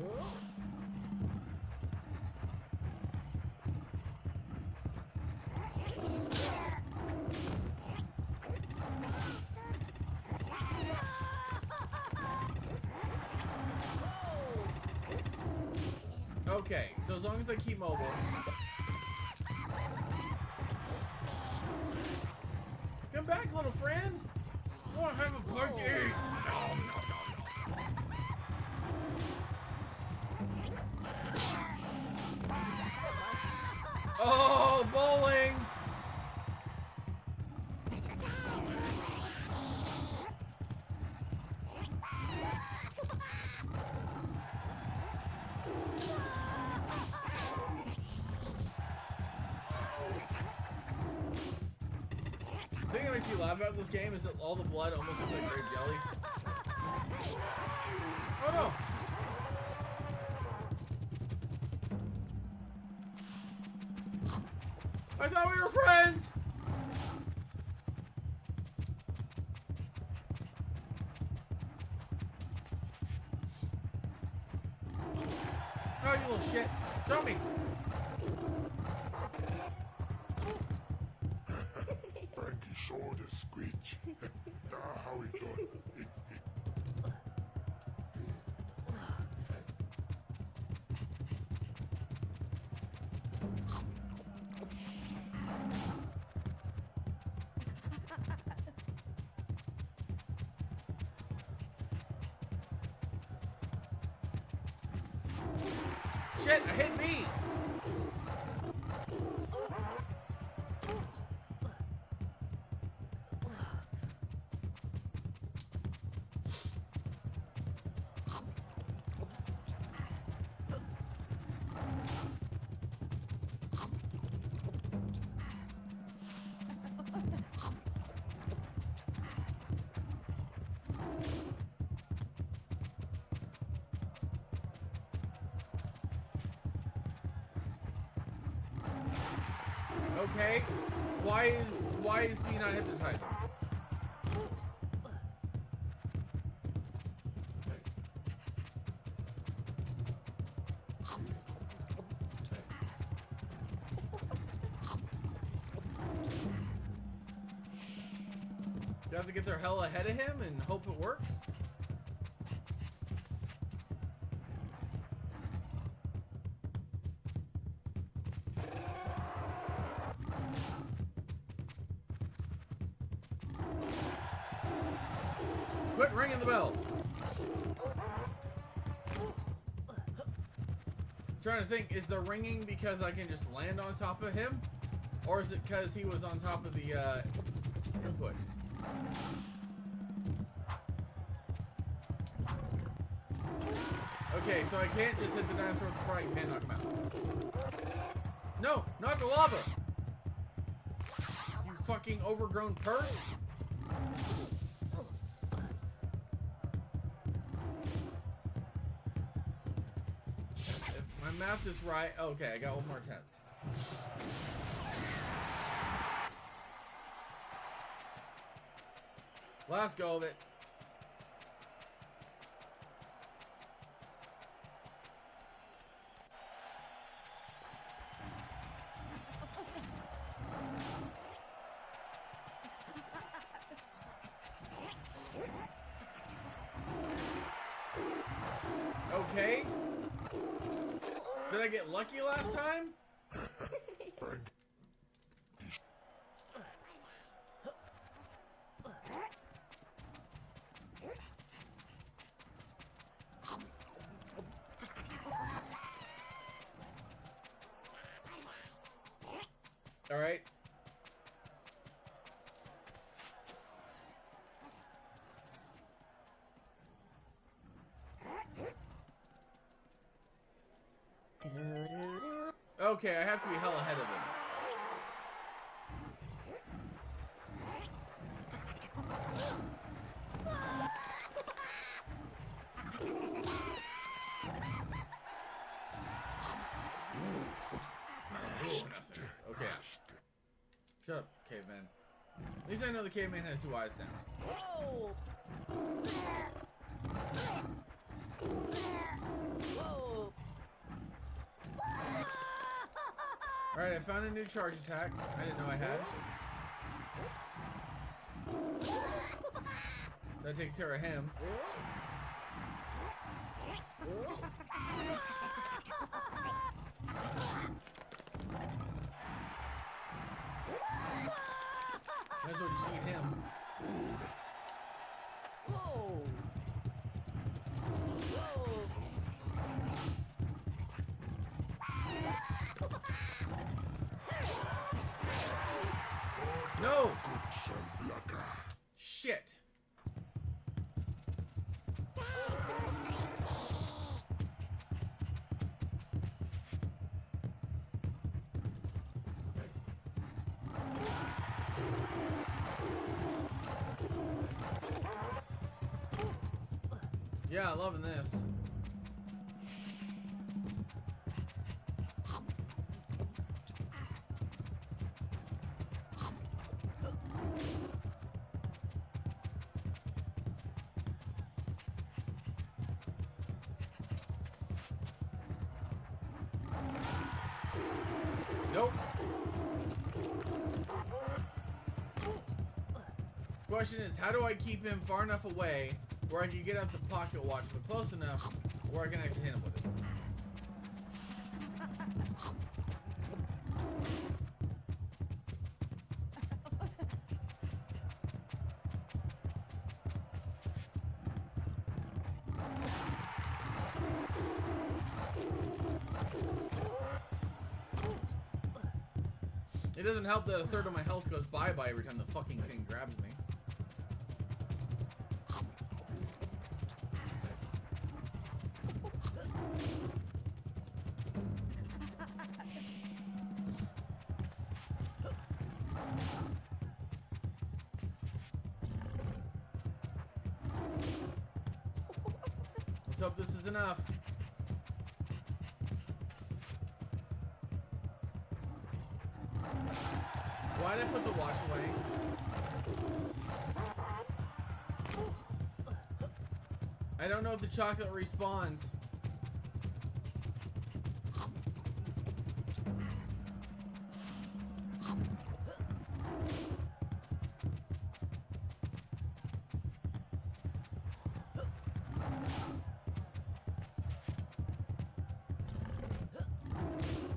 Okay, so as long as I keep mobile. Come back, little friend. I want to have a party. No, no, no, no. Oh, bowling. The thing that makes you laugh about this game is that all the blood almost looks like grape jelly. Oh no! I thought we were friends! Oh, you little shit. Throw me! Frankie saw the screech. How we done. Shit, it hit me! Okay, why is B not hypnotizing? You have to get their hell ahead of him and hope it works? Quit ringing the bell. I'm trying to think, is the ringing because I can just land on top of him? Or is it because he was on top of the input? Okay, so I can't just hit the dinosaur with the frying pan and knock him out. No, not the lava! You fucking overgrown purse! If my math is right, okay, I got one more attempt. Last go of it. Okay. Did I get lucky last time? All right. Okay, I have to be hell ahead of him. Okay. Shut up, caveman. At least I know the caveman has two eyes now. Whoa! Whoa! Alright, I found a new charge attack. I didn't know I had. That takes care of him. That's what you see in him. Whoa! Whoa! No! Shit. Yeah, loving this. Nope. Question is, how do I keep him far enough away where I can get out the pocket watch, but close enough where I can actually hit him with it? It doesn't help that a third of my health goes bye-bye every time the fucking thing grabs me. Let's hope this is enough. Why'd I put the watch away? I don't know if the chocolate respawns.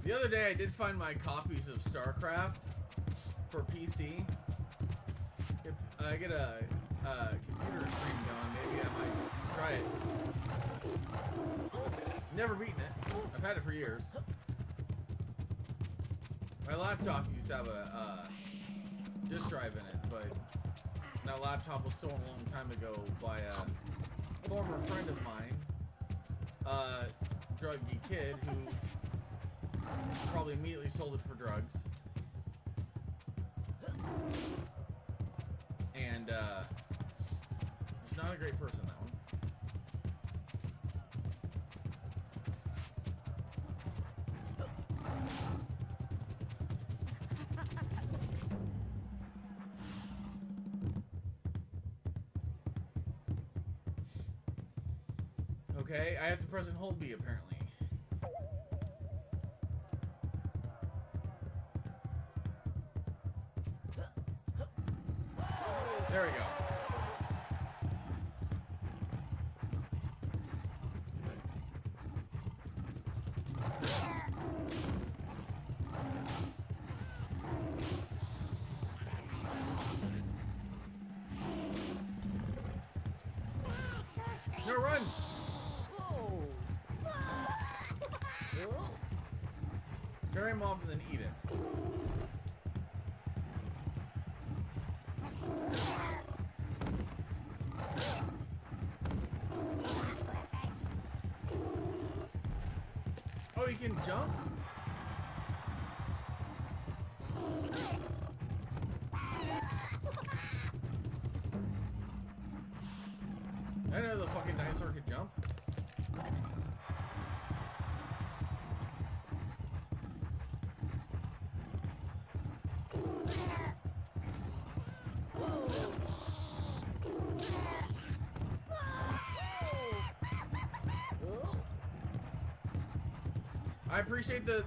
The other day I did find my copies of StarCraft for PC. If I get a computer stream going, maybe I might just try it. Never beaten it. I've had it for years. My laptop used to have a disk drive in it, but that laptop was stolen a long time ago by a former friend of mine, druggy kid who probably immediately sold it for drugs. And he's not a great person, that one. Okay, I have to press and hold B apparently. There we go. No, run! Carry him off and then eat him. Oh, you can jump? I didn't know the fucking dinosaur could jump. I appreciate the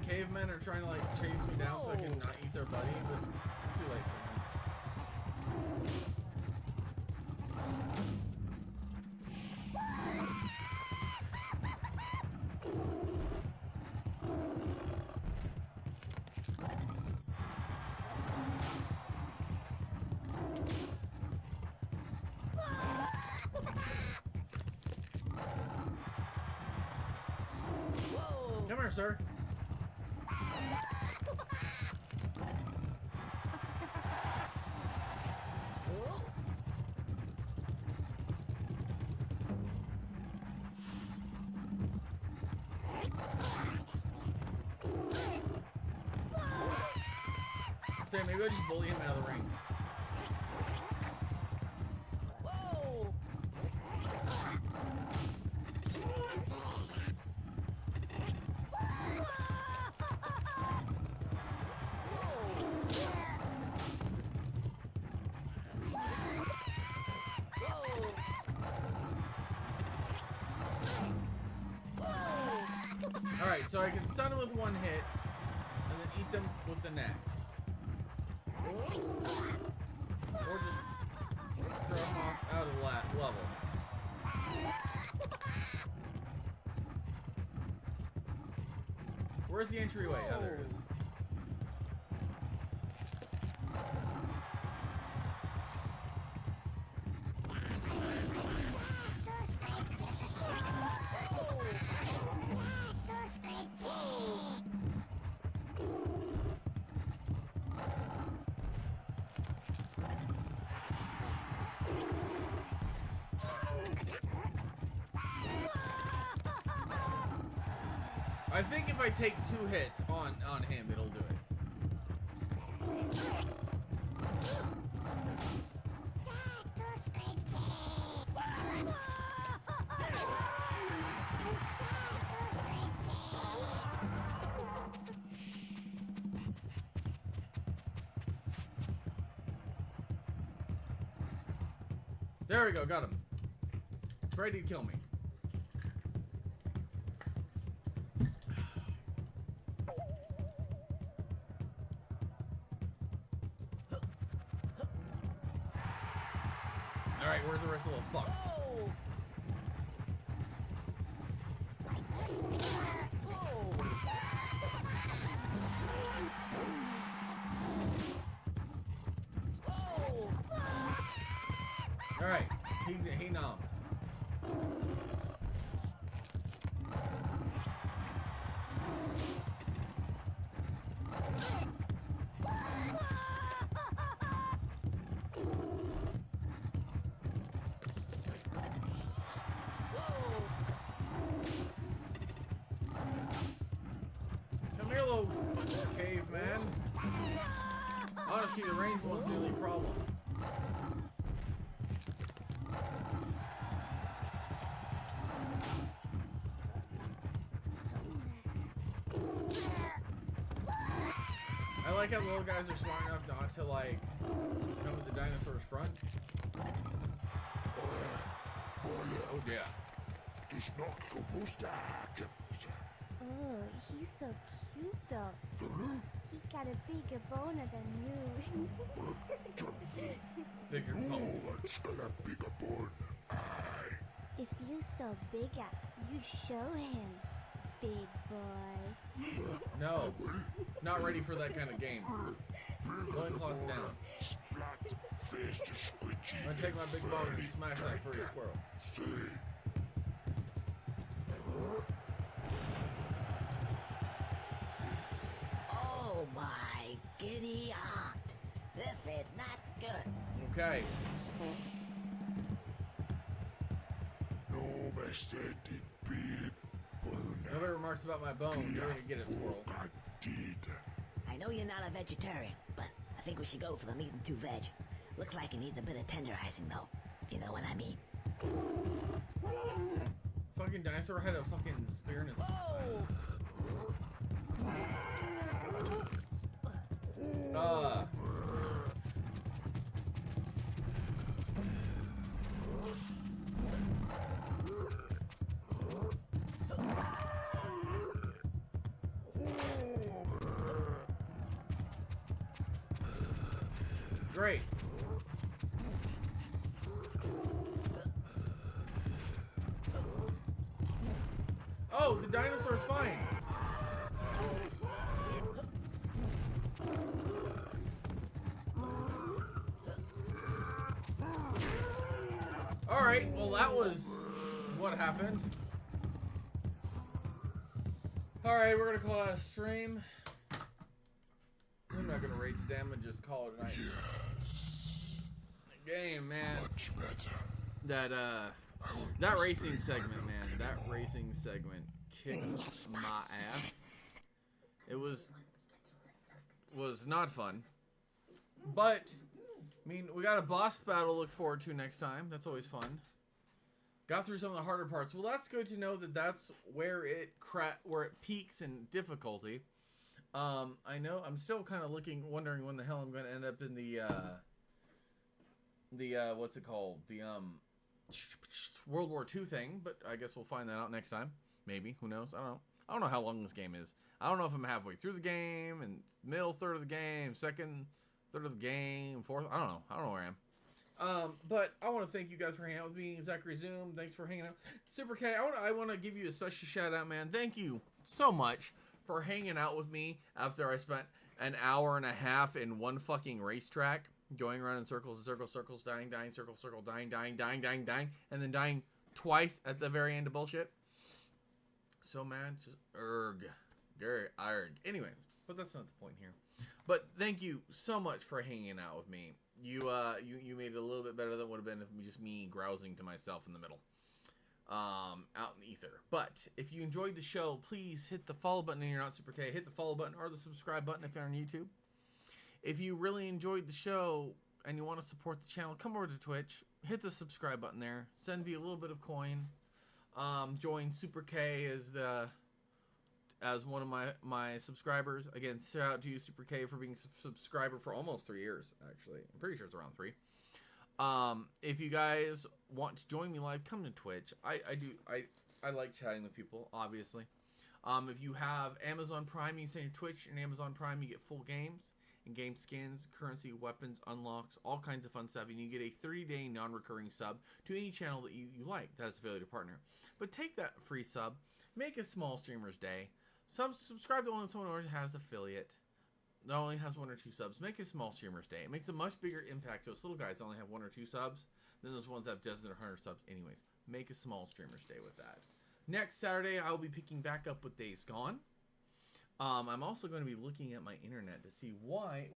cavemen are trying to like chase me down so I can not eat their buddy, but it's too late for them. Come here, sir. Say, maybe I'll just bully him out of the ring. Alright, so I can stun them with one hit, and then eat them with the next. Or just throw them off out of the level. Where's the entryway? Oh, there it is. I think if I take 2 hits on him, it'll do it. There we go, got him. Ready to kill me. Alright, where's the rest of the little fucks? Alright, he nommed. Come here, little caveman. Honestly, the range one's the only problem. I like how the little guys are smart enough not to, like, come at the dinosaur's front. Oh, yeah. Oh, he's so cute though. He's got a bigger boner than you. Bigger bone. If you're so bigger, you show him, big boy. No. Not ready for that kind of game. Loincloth's down. I'm gonna take my big bone and smash that furry squirrel. Oh my giddy aunt. This is not good. Okay. Nobody remarks about my bone. You're gonna get it, squirrel. I know you're not a vegetarian, but I think we should go for the meat and 2 veg. Looks like it needs a bit of tenderizing, though. If you know what I mean. Fucking dinosaur had a fucking spear in his. Great. Oh, the dinosaur's fine. Alright, well that was what happened. Alright, we're gonna call that a stream. I'm not gonna rate the damage, just call it a night. Game, man. Much better. That racing segment, man. That racing segment kicked my ass. It was not fun. But I mean, we got a boss battle to look forward to next time. That's always fun. Got through some of the harder parts. Well, that's good to know that that's where it peaks in difficulty. I know I'm still kind of wondering when the hell I'm going to end up in the what's it called? The World War II thing, but I guess we'll find that out next time. Maybe, who knows? I don't know. I don't know how long this game is. I don't know if I'm halfway through the game and middle third of the game, second third of the game, fourth. I don't know where I am. But I want to thank you guys for hanging out with me. Zachary Zoom, thanks for hanging out. Super K, I want to give you a special shout out, man. Thank you so much for hanging out with me after I spent an hour and a half in one fucking racetrack, going around in circles, dying, circle, dying, and then dying twice at the very end of bullshit. So mad, just erg. Anyways, but that's not the point here. But thank you so much for hanging out with me. You made it a little bit better than would have been if just me grousing to myself in the middle. out in the ether. But if you enjoyed the show, please hit the follow button and you're not Super K. Hit the follow button or the subscribe button if you're on YouTube. If you really enjoyed the show and you want to support the channel, come over to Twitch. Hit the subscribe button there. Send me a little bit of coin. Join Super K as one of my subscribers. Again, shout out to you, Super K, for being a subscriber for almost 3 years, actually. I'm pretty sure it's around 3. If you guys want to join me live, come to Twitch. I like chatting with people, obviously. If you have Amazon Prime, you send your Twitch and Amazon Prime, you get full games, in-game skins, currency, weapons, unlocks, all kinds of fun stuff, and you get a 30-day non-recurring sub to any channel that you like that is affiliated partner. But take that free sub, make a small streamer's day, subscribe to only someone who has affiliate, that only has 1 or 2 subs. Make a small streamer's day. It makes a much bigger impact to us little guys that only have 1 or 2 subs than those ones that have dozens or 100 subs anyways. Make a small streamer's day with that. Next Saturday, I will be picking back up with Days Gone. I'm also going to be looking at my internet to see why